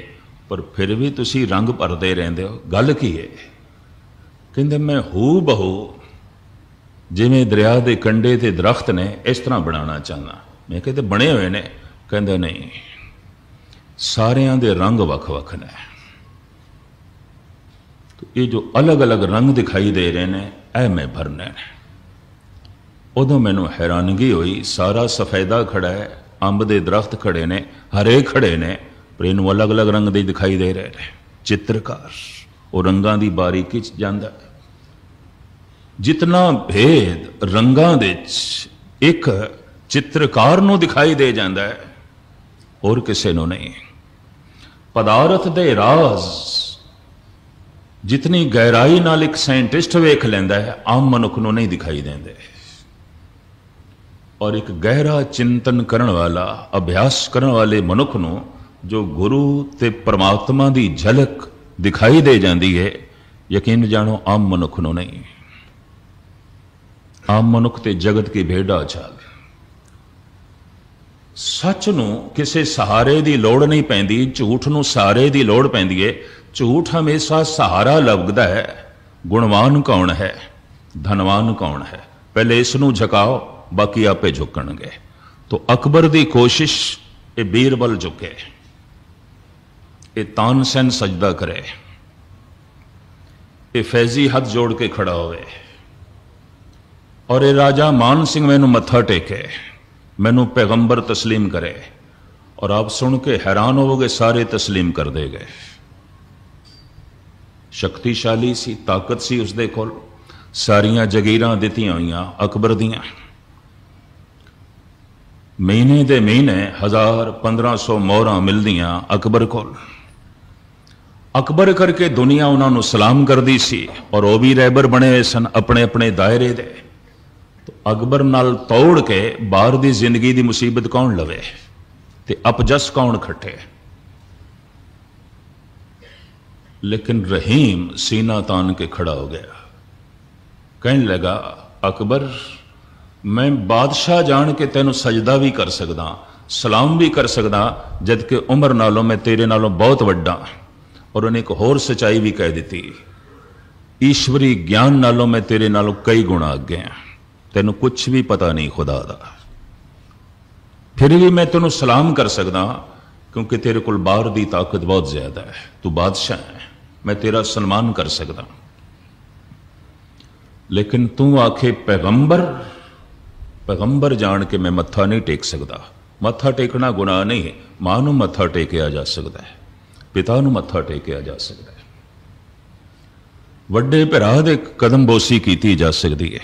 पर फिर भी तुसी रंग भरते रहते हो, गल की है? कहते मैं हू बहू जिमें दरिया के कंढे ते दरख्त ने इस तरह बनाना चाहना। मैं कहते बने हुए ने? कहते नहीं, सारियां दे रंग वख वख ने। तो ये जो अलग अलग रंग दिखाई दे रहे हैं ऐ मैं भरने ने। उदों मैनू हैरानगी हुई, सारा सफेदा खड़ा है, अंब दे दरख्त खड़े ने, हरे खड़े ने, पर इनू अलग अलग रंग दे दिखाई दे रहे हैं। चित्रकार वो रंगां दी बारीकी च जांदा है। जितना भेद रंगां दे एक चित्रकार नू दिखाई दे जाता है और किसी नू नहीं। पदार्थ दे राज जितनी गहराई नाल एक साइंटिस्ट वेख लैंदा है आम मनुख नू नहीं दिखाई देंदे। और एक गहरा चिंतन करने वाला, अभ्यास करने वाले मनुख नू जो गुरु ते परमात्मा की झलक दिखाई दे जाती है, यकीन जानो आम मनुख नू नहीं। आम मनुख ते जगत की भेड़ा चाल। सच नू किसी सहारे की लौड़ नहीं पैंदी, झूठ नू सहारे की लौड़ पैंदी है। झूठ हमेशा सहारा लगता है। गुणवान कौन है, धनवान कौन है, पहले इसनू झुकाओ बाकी आपे झुकणगे। तो अकबर की कोशिश ये बीरबल झुके, ये तानसेन सजदा करे, ये फैजी हाथ जोड़ के खड़ा होवे, और ये राजा मान सिंह मैनू मत्था टेके, मैनू पैगंबर तस्लीम करे। और आप सुन के हैरान होवोगे, सारे तस्लीम कर दे गए। शक्तिशाली सी, ताकत सी उसदे कोल, सारियां जगीरां दित्तियां होईयां अकबर दियां। महीने दे महीने 1000-1500 मोहरां मिलदियां अकबर कोल। अकबर करके दुनिया उन्होंने सलाम करती सी, और वह भी रहबर बने हुए सन अपने अपने दायरे दे। तो अकबर नाल तोड़ के बाहर की जिंदगी की मुसीबत कौन लवे ते अपजस कौन खटे। लेकिन रहीम सीना तान के खड़ा हो गया, कहने लगा अकबर, मैं बादशाह जान के तेनों सजदा भी कर सकदा, सलाम भी कर सकदा, जबकि उम्र नालों मैं तेरे नालों बहुत वड्डा। और उन्हें एक होर सच्चाई भी कह दी, ईश्वरी ज्ञान नालों मैं तेरे नालों कई गुणा अगे हाँ, तेनों कुछ भी पता नहीं खुदा दा, फिर भी मैं तेनों सलाम कर सकदा क्योंकि तेरे को बाहर की ताकत बहुत ज्यादा है, तू बादशाह है, मैं तेरा सन्मान कर सकदा। लेकिन तू आखे पैगंबर, पैगंबर जान के मैं मत्था नहीं टेक सकता। मत्था टेकना गुनाह नहीं है, मां नूं मत्था टेकिया जा सकता है, पिता नूं मत्था टेकिया जा सकता है, वड्डे भरा दे कदम बोसी की जा सकती है,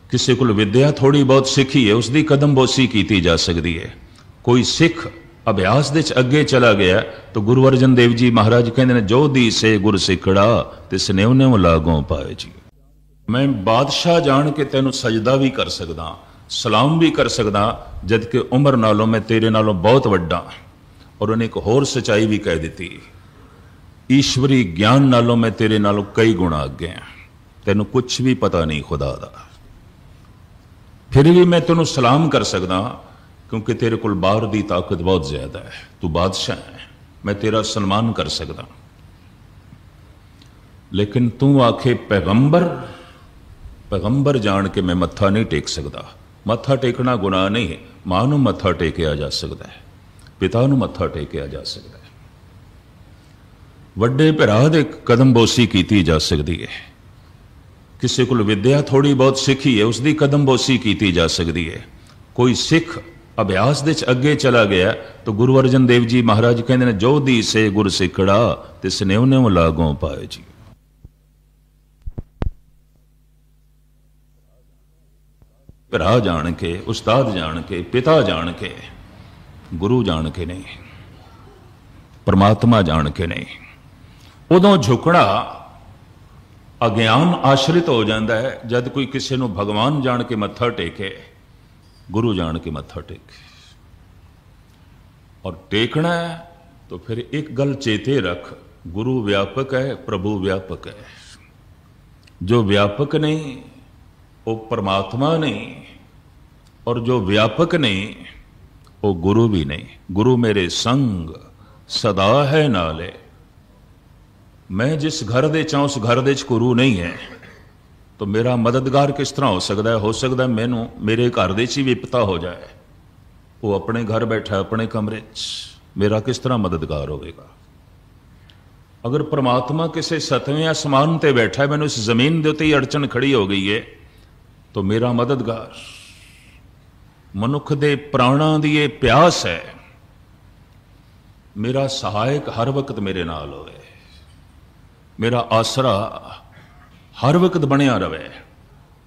किसी को विद्या थोड़ी बहुत सीखी है उसकी कदम बोसी की जा सकती है। कोई सिख अभ्यास दे अगे चला गया तो गुरु अर्जन देव जी महाराज कहते हैं, जो दी से गुर सिखड़ा तिस नेव नेव लागों पाए जी। मैं बादशाह जान के तेनों सजदा भी कर सकदा, सलाम भी कर सकदा, जबकि उम्र नालों मैं तेरे नालों बहुत वड्डा। और उन्हें एक होर सच्चाई भी कह दी, ईश्वरी ज्ञान नालों मैं तेरे नालों कई गुणा अगे हाँ, तेनों कुछ भी पता नहीं खुदा दा, फिर भी मैं तेनों सलाम कर सकदा क्योंकि तेरे को बाहर की ताकत बहुत ज्यादा है, तू बादशाह है, मैं तेरा सन्मान कर सकदा। लेकिन तू आखे पैगंबर, पैगंबर जान के मैं मत्था नहीं टेक सकता। मत्था टेकना गुनाह नहीं है, मां नूं मत्था टेकिया जा सकता है, पिता नूं मत्था टेकिया जा सकता है, वड्डे भरा दे कदम बोसी की जा सकती है, किसी को विद्या थोड़ी बहुत सीखी है उसकी कदम बोसी की जा सकती है। कोई सिख अभ्यास दे अगे चला गया तो गुरु अर्जन देव जी महाराज कहते हैं, जो दी से गुर सिखड़ा तिस नेव नेव लागों पाए जी। भरा जान के, उस्ताद जान के, पिता जान के, गुरु जान के नहीं, परमात्मा जान के नहीं। उदों झुकना अज्ञान आश्रित हो जाता है जब कोई किसी को भगवान जान के मत्था टेके, गुरु जान के मत्था टेके। और टेकना है तो फिर एक गल चेते रख, गुरु व्यापक है, प्रभु व्यापक है। जो व्यापक नहीं वो परमात्मा नहीं, और जो व्यापक नहीं वो गुरु भी नहीं। गुरु मेरे संग सदा है नाले, मैं जिस घर दे चाहूं उस घर दे गुरु नहीं है तो मेरा मददगार किस तरह हो सकता है? हो सकता है मैनू मेरे घर दे ही विपता हो जाए, वो अपने घर बैठा अपने कमरे च, मेरा किस तरह मददगार होगा? अगर परमात्मा किसी 7वें आसमान ते बैठा है, मैनू इस जमीन के उत्ते ही अड़चन खड़ी हो गई है, तो मेरा मददगार मनुख दे प्राणा दी ये प्यास है, मेरा सहायक हर वक्त मेरे नाल होवे, मेरा आसरा हर वक्त बनिया रहे,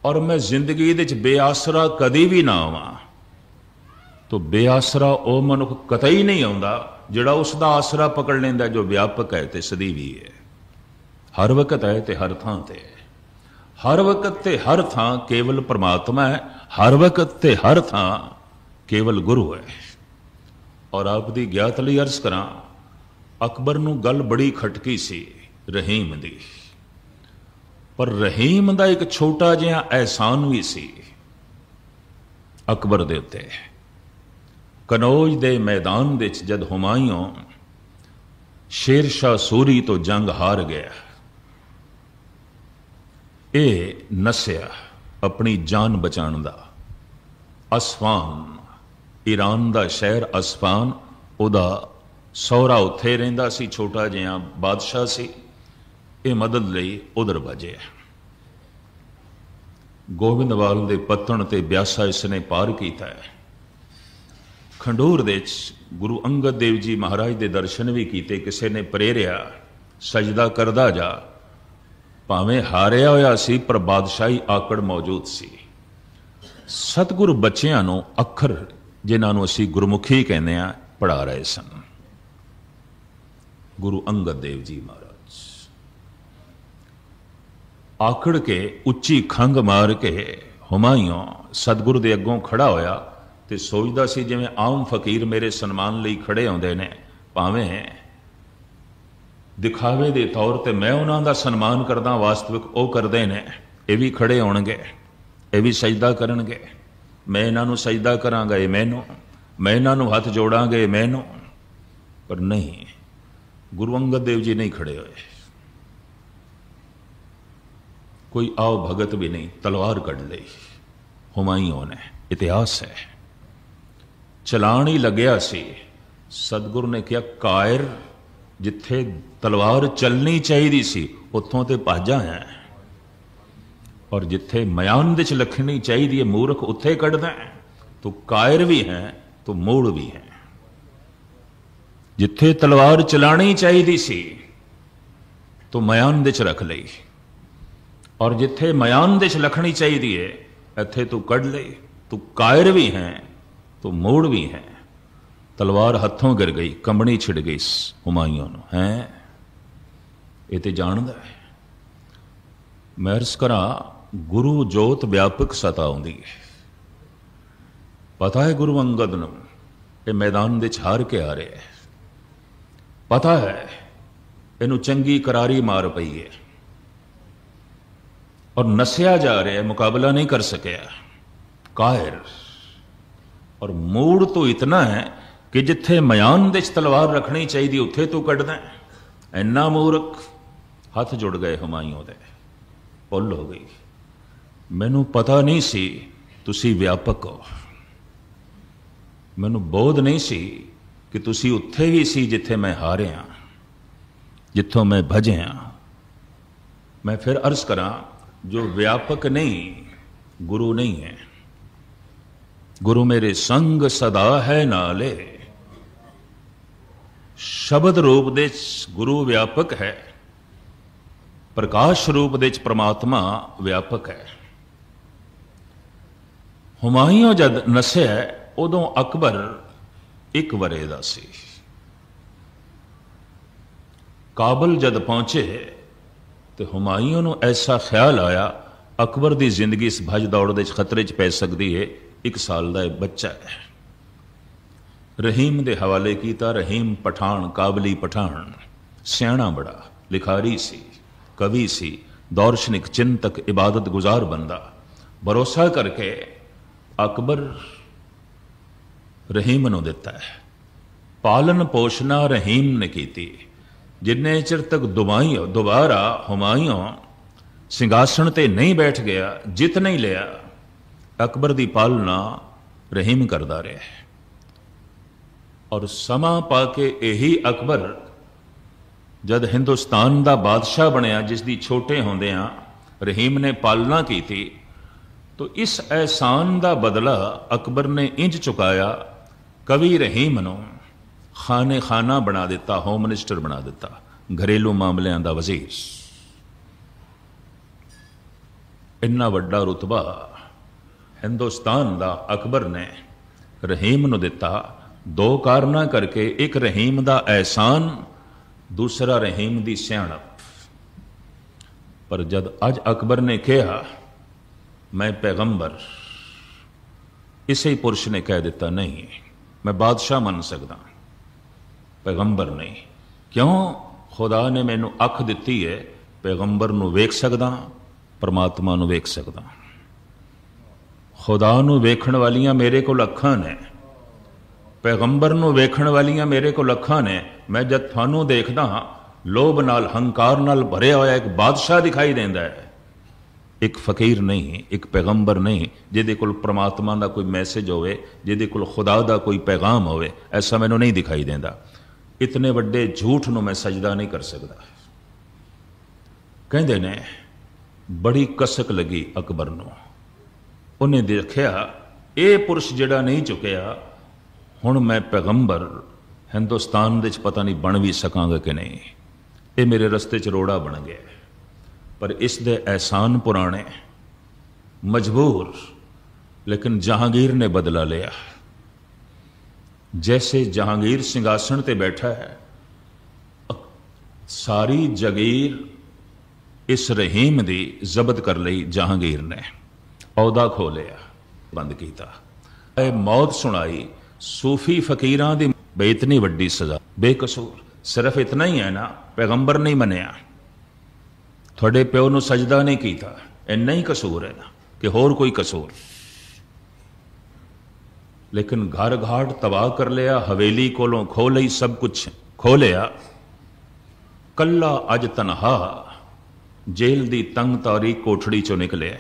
और मैं जिंदगी दे बेआसरा कदी भी ना आवां। तो बेआसरा वो मनुख कतई नहीं आउंदा जिहड़ा उसका आसरा पकड़ लेंदा जो व्यापक है ते सदी भी है, हर वक्त है ते हर थां ते है। हर वक्त ते हर थां केवल परमात्मा है, हर वक्त ते हर थां केवल गुरु है। और आप दी ज्ञात लई अर्ज करा, अकबर नूं गल बड़ी खटकी सी रहीम दी, पर रहीम दा एक छोटा जिहा एहसान भी सी अकबर दे उत्ते। कनौज दे मैदान दे जद हुमायूं शेरशाह सूरी तो जंग हार गया, ये नसिया अपनी जान बचाने दा असफान, ईरान दा शहर असफान, उदा सौरा उत्थे रहिंदा सी, छोटा जिहा बादशाह सी, ये मदद लई उधर भजे। गोविंदवाल दे पत्तन ते ब्यासा इसने पार किया है। खंडूर दे गुरु अंगद देव जी महाराज दे दर्शन भी किए, किसी ने प्रेरिया सजदा करदा जा, भावें हारिया होया सी पर बादशाही आकड़ मौजूद सी। सतगुरु बच्चियां नूं अखर जिन्हां असी गुरमुखी कहने आ पढ़ा रहे सन। गुरु अंगद देव जी महाराज आकड़ के उच्ची खंग मार के हुमायूं सतगुरु दे अगों खड़ा होया ते सोचदा सी जिवें आम फकीर मेरे सन्मान लई खड़े होंदे ने, भावें दिखावे दे तौर ते मैं उन्हां दा सन्मान करदा, वास्तविक वो करदे ने, ये भी खड़े होणगे। ये भी सजदा करनगे, मैं इन्हों सजदा करांगा ये मैनू, मैं इन्हों हाथ जोड़ांगा ये मैनू। पर नहीं, गुरु अंगद देव जी नहीं खड़े हुए, कोई आओ भगत भी नहीं, तलवार कढ़ ली हुमायूं ने। इतिहास है, चलान ही लग्या सी, सतगुरु ने कहा कायर जिथे तलवार चलनी चाहिए सी उत्थों ते भाजा है, और जिथे मयान दे च लखनी चाहिए मूर्ख उत्थे कढ़दा है। तो कायर भी है तो मूड़ भी है। जिथे तलवार चलानी चाहिए सी तो मयान दे च रख लई, और जिथे मयान दे च लखनी चाहिए इत्थे तू कढ़ लई। तू कायर भी है तो मूड़ भी है। तलवार हथों गिर गई, कंबनी छिड़ गई हुमायूं नूं। है ये तो जानदा है। मैं अर्ज करा, गुरु जोत व्यापक सता आउंदी है। पता है गुरु अंगद नूं ये मैदान दे हार के आ रहे है, पता है इनू चंगी करारी मार पई है, और नसिया जा रहा है, मुकाबला नहीं कर सकिया। कायर और मूड तो इतना है कि जिथे मयान दे तलवार रखनी चाहिए उत्थे तू कढ़दा है। इन्ना मूर्ख। हाथ जुड़ गए हुमायूं दे, भुल हो गई। मैनू पता नहीं सी तुसी व्यापक हो, मैनू बोध नहीं सी कि तुसी उत्थे ही सी जिथे मैं हारिया, जिथों मैं भजिया। मैं फिर अर्ज करा, जो व्यापक नहीं गुरु नहीं है। गुरु मेरे संग सदा है नाले। शब्द रूप दे गुरु व्यापक है, प्रकाश रूप दे परमात्मा व्यापक है। हुमायूं जद नसिया उदों अकबर 1 वरे दा सी। काबल जद पहुंचे तो हुमायूं नूं ऐसा ख्याल आया अकबर की जिंदगी इस भज दौड़ दे खतरे च पै सकती है। 1 साल का एक बच्चा है। रहीम दे हवाले किया। रहीम पठान, काबली पठान, सियाणा बड़ा, लिखारी सी, कवि सी, दार्शनिक, चिंतक, इबादत गुजार बंदा। भरोसा करके अकबर रहीम नूं दिता है। पालन पोषना रहीम ने की। जिन्ने चिर तक दोबारा हुमायूं सिंघासन ते नहीं बैठ गया, जित नहीं लिया, अकबर की पालना रहीम करता रहा। और समा पा के यही अकबर जद हिंदुस्तान का बादशाह बनया, जिसकी छोटे होंदियां रहीम ने पालना की थी, तो इस एहसान का बदला अकबर ने इंज चुकाया। कवि रहीम नूं खाने खाना बना दिता, होम मिनिस्टर बना दिता, घरेलू मामलों का वजीर। इन्ना वड्डा रुतबा हिंदुस्तान का अकबर ने रहीम नूं दिता। 2 कारणा करके, एक रहीम का एहसान, दूसरा रहीम की सियाणप। पर जद अज अकबर ने कहा मैं पैगंबर, इसे पुरुष ने कह दिता नहीं मैं बादशाह मन सकदा, पैगंबर नहीं। क्यों? खुदा ने मैनू अख दिती है, पैगंबर नूं वेख सकदा, परमात्मा नूं वेख सकदा। खुदा नूं वेखण वालियां मेरे कोल अखां ने, पैगंबर नूं वेखण वालियां मेरे कोल अखां ने। मैं जद थानू देखदा हां, लोभ नाल, हंकार नाल भरिया होया एक बादशाह दिखाई देंदा है, एक फकीर नहीं, एक पैगंबर नहीं, जिहदे कोल परमात्मा का कोई मैसेज होवे, जिहदे कोल खुदा का कोई पैगाम होवे। ऐसा मैनू नहीं दिखाई देंदा। इतने वड्डे झूठ नूं मैं सजदा नहीं कर सकदा। कहंदे ने बड़ी कसक लगी अकबर नूं। उन्हें देखिया ये पुरुष जिहड़ा नहीं चुकिया, हुण मैं पैगंबर हिंदुस्तान दे पता नहीं बन भी सकांगा कि नहीं, ये मेरे रस्ते च रोड़ा बन गया। पर इस दे एहसान पुराने, मजबूर, लेकिन जहांगीर ने बदला लिया। जैसे जहांगीर सिंहासन ते बैठा है, सारी जगीर इस रहीम दी जब्त कर ली जहांगीर ने। औदा खो लिया, बंद किया, मौत सुनाई। सूफी फकीरां दी बेइतनी वड्डी सजा, बेकसूर। सिर्फ इतना ही है ना, पैगंबर नहीं मनिया, थोड़े प्यो नूं सजदा नहीं किया, इन्ना ही कसूर है ना। कि होर कोई कसूर। लेकिन घर घाट तबाह कर लिया, हवेली कोलों खो लई, सब कुछ खो लिया। कल्ला अज तनहा जेल दी तंग तारी कोठड़ी चो निकले।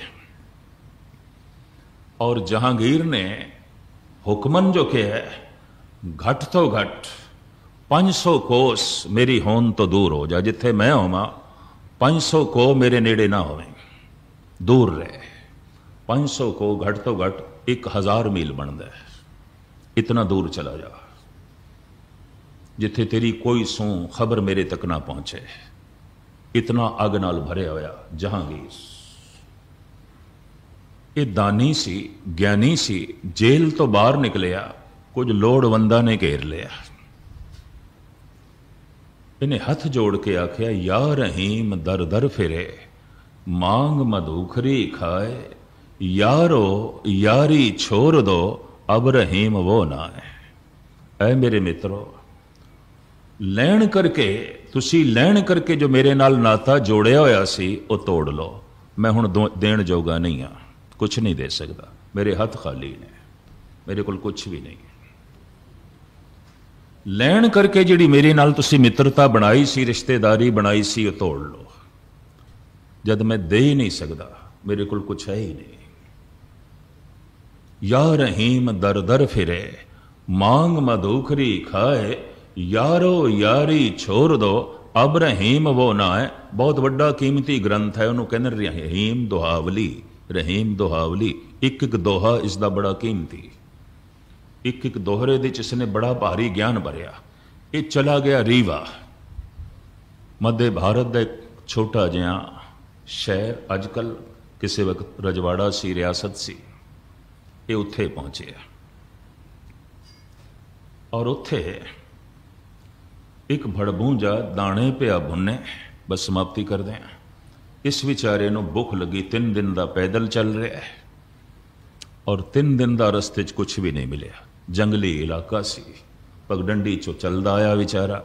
और जहांगीर ने हुक्मन जो कि है घट तो घट 500 कोस मेरी होन तो दूर हो जा, जिथे मैं होवां 500 को मेरे नेड़े ना होवे, दूर रहे। 500 को घट तो घट 1000 मील बनता है, इतना दूर चला जा जिथे तेरी कोई सूं खबर मेरे तक ना पहुंचे। इतना अग नाल भरिया होया जहांगीर। ये दानी सी, ज्ञानी सी, जेल तो बाहर निकलिया, कुछ लोड़वंदा ने घेर लिया। इन्हें हथ जोड़ के आख्या, या रहीम दर दर फिरे, मांग मधुखरी खाए, यारो यारी छोड़ दो, अब रहीम वो ना है। ऐ मेरे मित्रों, लैण करके तुसी लैण करके जो मेरे नाल नाता जोड़िया होया सी वो तोड़ लो। मैं हुण देण जोगा नहीं हाँ, कुछ नहीं दे सकता, मेरे हथ खाली ने, मेरे कोल कुछ भी नहीं। लैण करके जिहड़ी मेरे नाल तुसी मित्रता बनाई सी, रिश्तेदारी बनाई सी, वो तोड़ लो। जद मैं दे ही नहीं सकता, मेरे कोल कुछ है ही नहीं। या रहीम दर दर फिरे, मांग मधुखरी खाए, यारो यारी छोड़ दो, अब रहीम वो ना है। बहुत वड्डा कीमती ग्रंथ है, उन्होंने कहते रहीम दोहावली, रहीम दोहावली। एक एक दोहा इसका बड़ा कीमती, एक एक दोहरे दे इसने बड़ा भारी ज्ञान भरिया। ये चला गया रीवा, मध्य भारत का एक छोटा जिहा शहर, अजकल किसी वक्त रजवाड़ा सी, रियासत सी। ये उत्थे पहुंचे और उत्थे एक भड़बूंजा दाने पिया भुन्ने। बस समाप्ति कर दें। इस विचारे नूं भुख लगी, 3 दिन का पैदल चल रहा है और 3 दिन का रस्ते च कुछ भी नहीं मिलिया। जंगली इलाका सी, पगडंडी चो चलदा आया विचारा।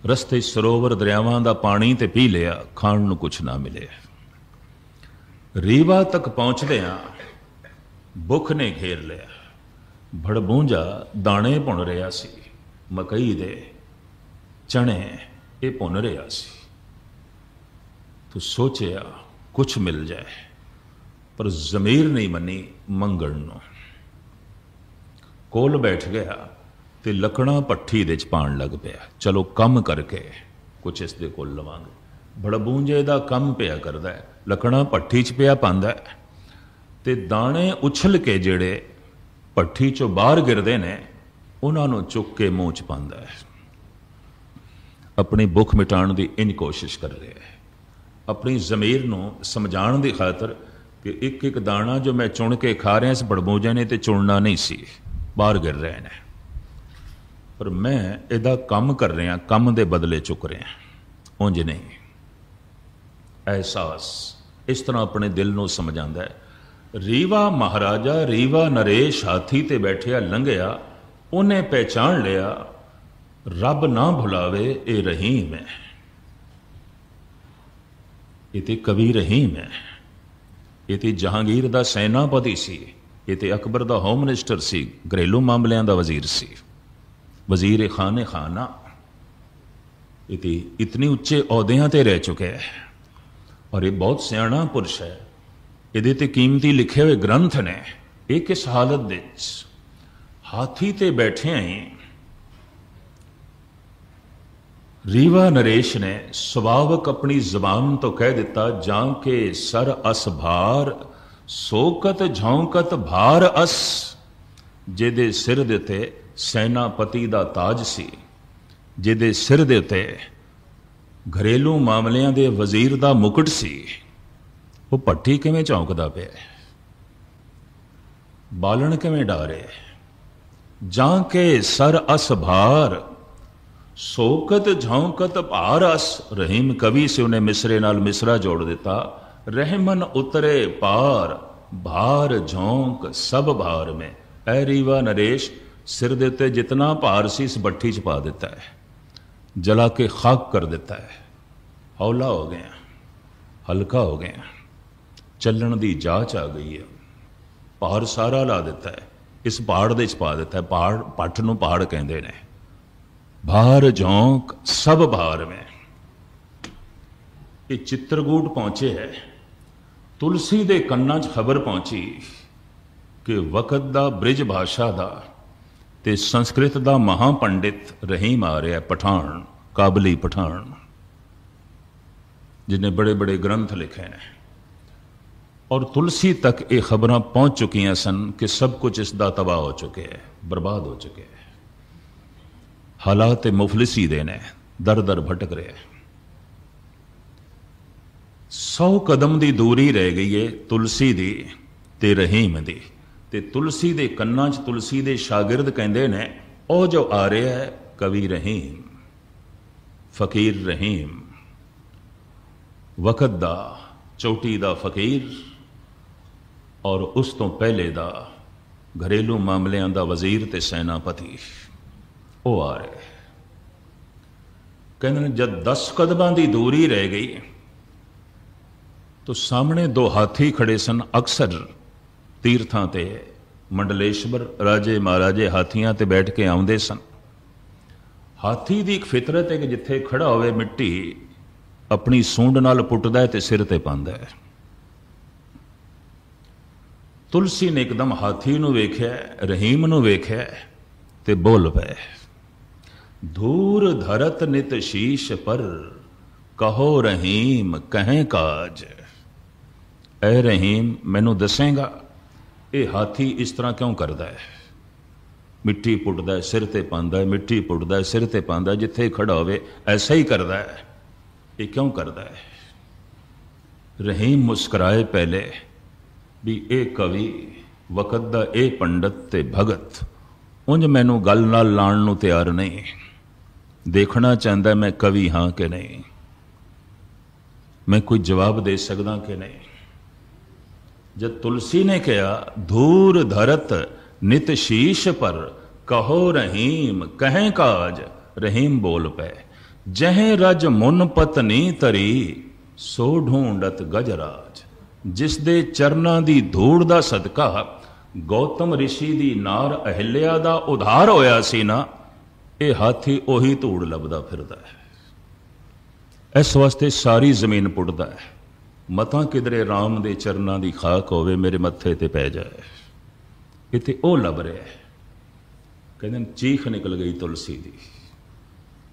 रस्ते सरोवर दरियावां का पानी तो पी लिया, खाण नूं कुछ ना मिले। रीवा तक पहुंचदियां भुख ने घेर लिया। भड़बूंजा दाने भुन रहा सी, मकई दे चने ये भुन रहा सी। तो सोचिया कुछ मिल जाए, पर जमीर नहीं मनी मंगण नूं। कोल बैठ गया ते लकड़ा पट्ठी दे च पाण लग पिया। चलो कम करके कुछ इस दे कोल लवांगे। भड़बूंजे दा कम पिया करदा है, लकड़ा पट्ठी च पिया पांदा है ते दाने उछल के जेड़े पट्ठी चों बाहर गिरदे ने उन्हां नूं चुक के मूँह च पांदा है। अपनी भुख मिटाण दी इन कोशिश कर रहा है, अपनी जमीर नूं समझाण दी खातर कि एक एक दाना जो मैं चुन के खा रहा, इस भड़बूंजे ने तो चुनना नहीं सी, बाहर गिर रहे हैं। पर मैं इहदा कम कर रहा, कम दे बदले चुक रहा, उंज नहीं। एहसास इस तरह अपने दिल नूं समझांदा है। रीवा महाराजा, रीवा नरेश हाथी ते बैठिया लंघिया, उन्हें पहचान लिया, रब ना भुलावे ये रहीम है। ये ते कवि रहीम है। ये ते जहांगीर दा सेनापति सी, ये ते अकबर दा होम मिनिस्टर सी, घरेलू मामलियां दा वजीर सी, वजीर खाने खाना। ये ते इतने उच्चे अहदियां ते रह चुके हैं और ये बहुत सियाणा पुरुष है। ये ते कीमती लिखे हुए ग्रंथ ने। ये किस हालत दे हाथी ते बैठे ही रीवा नरेश ने सुभावक अपनी जबान तो कह दिता, जां के सर अस भार, सोकत झौंकत भार अस। जिहदे सिर दे ते सैनापति दा ताज सी, जिहदे सिर दे ते घरेलू मामलियां दे वजीर दा मुकुट सी, वो भट्ठी किवें झौंकदा पिया, बालन किवें डारे। जां के सर अस भार, सोकत झौंकत भार अस। रहीम कवि से उन्हें मिसरे नाल मिसरा जोड़ दिता, रहमन उतरे पार, भार झोंक सब भार में। ऐ रीवा नरेश, सिर दे उत्ते जितना भार सी इस भट्ठी च पा दिता है, जला के खाक कर दिता है। हौला हो गया, हल्का हो गया। ਚੱਲਣ ਦੀ ਜਾਚ ਆ ਗਈ ਹੈ। ਪਹਾੜ ਸਾਰਾ ਲਾ ਦਿੱਤਾ ਹੈ, ਇਸ ਪਹਾੜ ਦੇ 'ਚ ਪਾ ਦਿੱਤਾ ਹੈ। ਪਹਾੜ, ਪੱਠ ਨੂੰ ਪਹਾੜ ਕਹਿੰਦੇ ਨੇ। ਭਾਰ ਝੋਂਕ ਸਭ ਭਾਰ में। ਇਹ ਚਿੱਤਰਕੂਟ ਪਹੁੰਚੇ ਹੈ। ਤੁਲਸੀ ਦੇ ਕੰਨਾਂ 'ਚ ਖਬਰ ਪਹੁੰਚੀ ਕਿ ਵਕਤ ਦਾ ਬ੍ਰਿਜ ਭਾਸ਼ਾ ਦਾ ਤੇ ਸੰਸਕ੍ਰਿਤ ਦਾ ਮਹਾਪੰਡਿਤ ਰਹੀਮ ਆ ਰਿਹਾ, ਪਠਾਨ, ਕਾਬਲੀ ਪਠਾਨ, जिन्हें बड़े बड़े ग्रंथ लिखे हैं। और तुलसी तक ये खबर पहुंच चुकी सन कि सब कुछ इसका तबाह हो चुके हैं, बर्बाद हो चुके हैं। हालात मुफलिसी दे ने, दर दर भटक रहे। 100 कदम की दूरी रह गई है तुलसी दी ते रहीम दी। ते तुलसी दे कन्नां च तुलसी दे शागिर्द कहंदे ने, ओ जो आ रहा है कवि रहीम, फकीर रहीम, वक़्त दा चोटी दा फकीर और उस तो पहले दा घरेलू मामलों दा वजीर ते सेनापति, वो आ रहे। कहते जब 10 कदमां दी दूरी रह गई तो सामने 2 हाथी खड़े सन। अक्सर तीर्थां ते मंडलेश्वर राजे महाराजे हाथियां ते बैठ के आउंदे सन। हाथी दी एक फितरत है कि जिथे खड़ा होवे मिट्टी अपनी सूंड नाल पुटदा है ते सिर ते पांदा है। तुलसी ने एकदम हाथी नूं वेख्या, रहीम नूं वेख्या ते बोल पे, धूर धरत नित शीश पर, कहो रहीम कहें काज। ऐ रहीम मैनू दसेगा ये हाथी इस तरह क्यों करता है? मिट्टी पुटदा है सिर ते पांदा है, मिट्टी पुटदा है सिर ते पांदा है, जिथे खड़ा होवे ऐसा ही करता है, ये क्यों करता है? रहीम मुस्कुराए पहले भी ए कवि वक़्त दा ए पंडित ते भगत उंज मैनू गल नाल लाण नूं तैयार नहीं। देखना चाहता मैं कवि हाँ कि नहीं, मैं कोई जवाब दे सकदा कि नहीं। जब तुलसी ने कहा धूर धरत नित शीश पर, कहो रहीम कहें काज। रहीम बोल पे, जह रज मुन पत्नी तरी, सो ढूंढत गजराज। जिस दे चरना दी धूड़ दा सदका गौतम ऋषि दी नार अहिल्या दा उधार होया सी ना, ये हाथी ओही धूड़ लभदा फिरदा है। इस वास्ते सारी जमीन पुटदा है। मतां किधरे राम दे चरना दी खाक होवे मेरे मत्थे ते पै जाए, इत्थे ओ लभ रहा है। कहंदे चीख निकल गई तुलसी दी।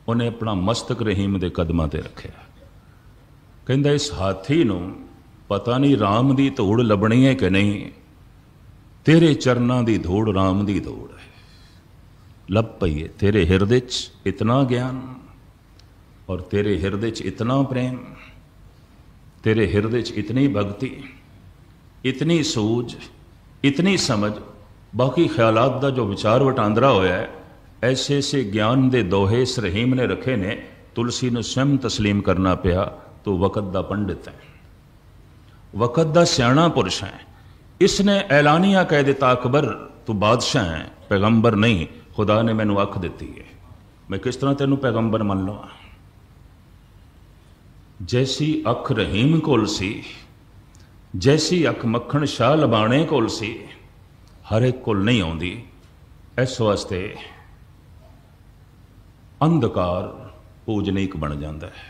उन्हें अपना मस्तक रहीम दे कदमां ते रखिया। कहंदा इस हाथी नूं पता नहीं राम दी धूड़ लभणी है कि नहीं, तेरे चरनां दी धूड़ राम दी धूड़ है, लभ पई है। तेरे हिरदे च इतना ज्ञान और तेरे हिरदे च इतना प्रेम, तेरे हिरदे च इतनी भक्ति, इतनी सूझ, इतनी समझ। बाकी ख्यालात दा जो विचार वटांदरा होया है, ऐसे ऐसे ज्ञान दे दोहे इस रहीम ने रखे ने, तुलसी ने स्वयं तस्लीम करना पिया। तो वक़्त दा पंडित है, वक़्त दा सियाणा पुरुष है। इसने ऐलानिया कह दिता अकबर तू बादशाह है, पैगंबर नहीं। खुदा ने मैनू अख दी है, मैं किस तरह तेनू पैगंबर मान लवां। जैसी अख रहीम कोल सी, जैसी अख मक्खण शाह लबाणे कोल सी, हर एक कोल नहीं आउंदी। इस वास्ते अंधकार पूजनीक बन जाता है,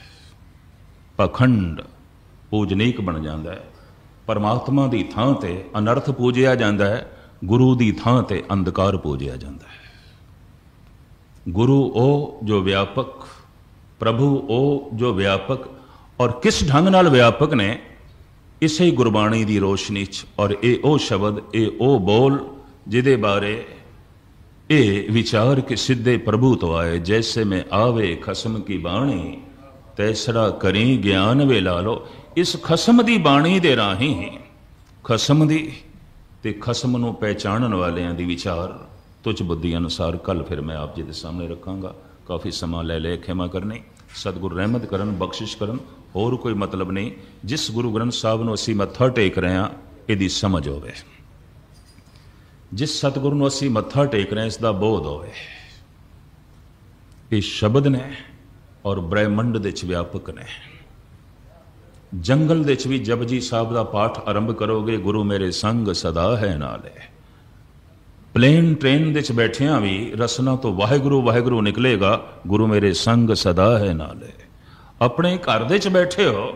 पखंड पूजनीक बन जाता है। परमात्मा की थां ते अनर्थ पूजिया जाता है, गुरु की थां ते अंधकार पूजिया जाता है। गुरु ओ जो व्यापक, प्रभु ओ जो व्यापक, और किस ढंग नाल व्यापक ने, इसे गुरबाणी की रोशनी च। और ये ओ शब्द, ये ओ बोल जिदे बारे ये विचार के सिद्धे प्रभु तो आए। जैसे में आवे खसम की बाणी, तैसड़ा करी ज्ञान वे ला लो। इस खसम की बाणी दे राही खसम दी ते खसम नूं पहचानण वालियां दी विचार तुझ बुद्धि अनुसार कल फिर मैं आप जी के सामने रखांगा। काफ़ी समा ले ले खेमा करनी, सतगुरु रहमत करन, बख्शिश करन, होर कोई मतलब नहीं। जिस गुरु ग्रंथ साहब नूं असीं मत्था टेक रहे हैं इहदी समझ होवे, जिस सतगुरु नूं असीं मत्था टेक रहे हैं इसका बोध होवे। ये शब्द ने और ब्रह्मंड दे च व्यापक ने। जंगल दे च भी जपजी साहब का पाठ आरंभ करोगे, गुरु मेरे संग सदा है नाले। प्लेन ट्रेन दे च बैठिया भी रसना तो वाहेगुरु वाहेगुरु निकलेगा, गुरु मेरे संग सदा है नाले। अपने घर दे च बैठे हो,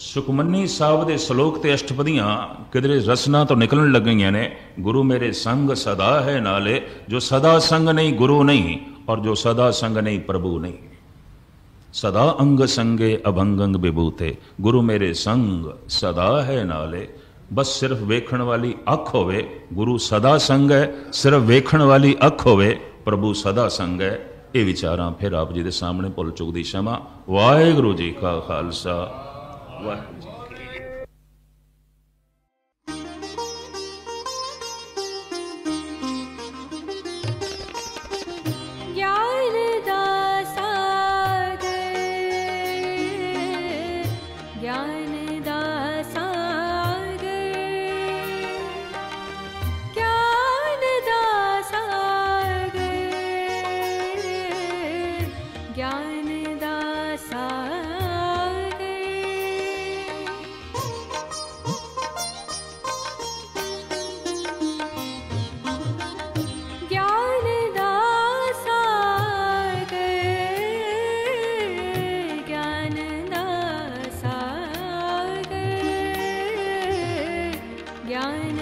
सुखमनी साहब के श्लोक ते अष्टपदियां किधरे रसना तो निकलन लग गई ने, गुरु मेरे संग सदा है नाले। जो सदा संग नहीं गुरु नहीं, और जो सदा संग नहीं प्रभु नहीं। सदा अंग संगे अभंगंग विभूते, गुरु मेरे संग सदा है नाले। बस सिर्फ वेखण वाली अख होवे, गुरु सदा संग है। सिर्फ वेखण वाली अख होवे, प्रभु सदा संग है। ये विचारां फिर आप जी के सामने भुल चुक दी क्षमा। वाहिगुरु जी का खालसा, वाहिगुरू जी। ज्ञान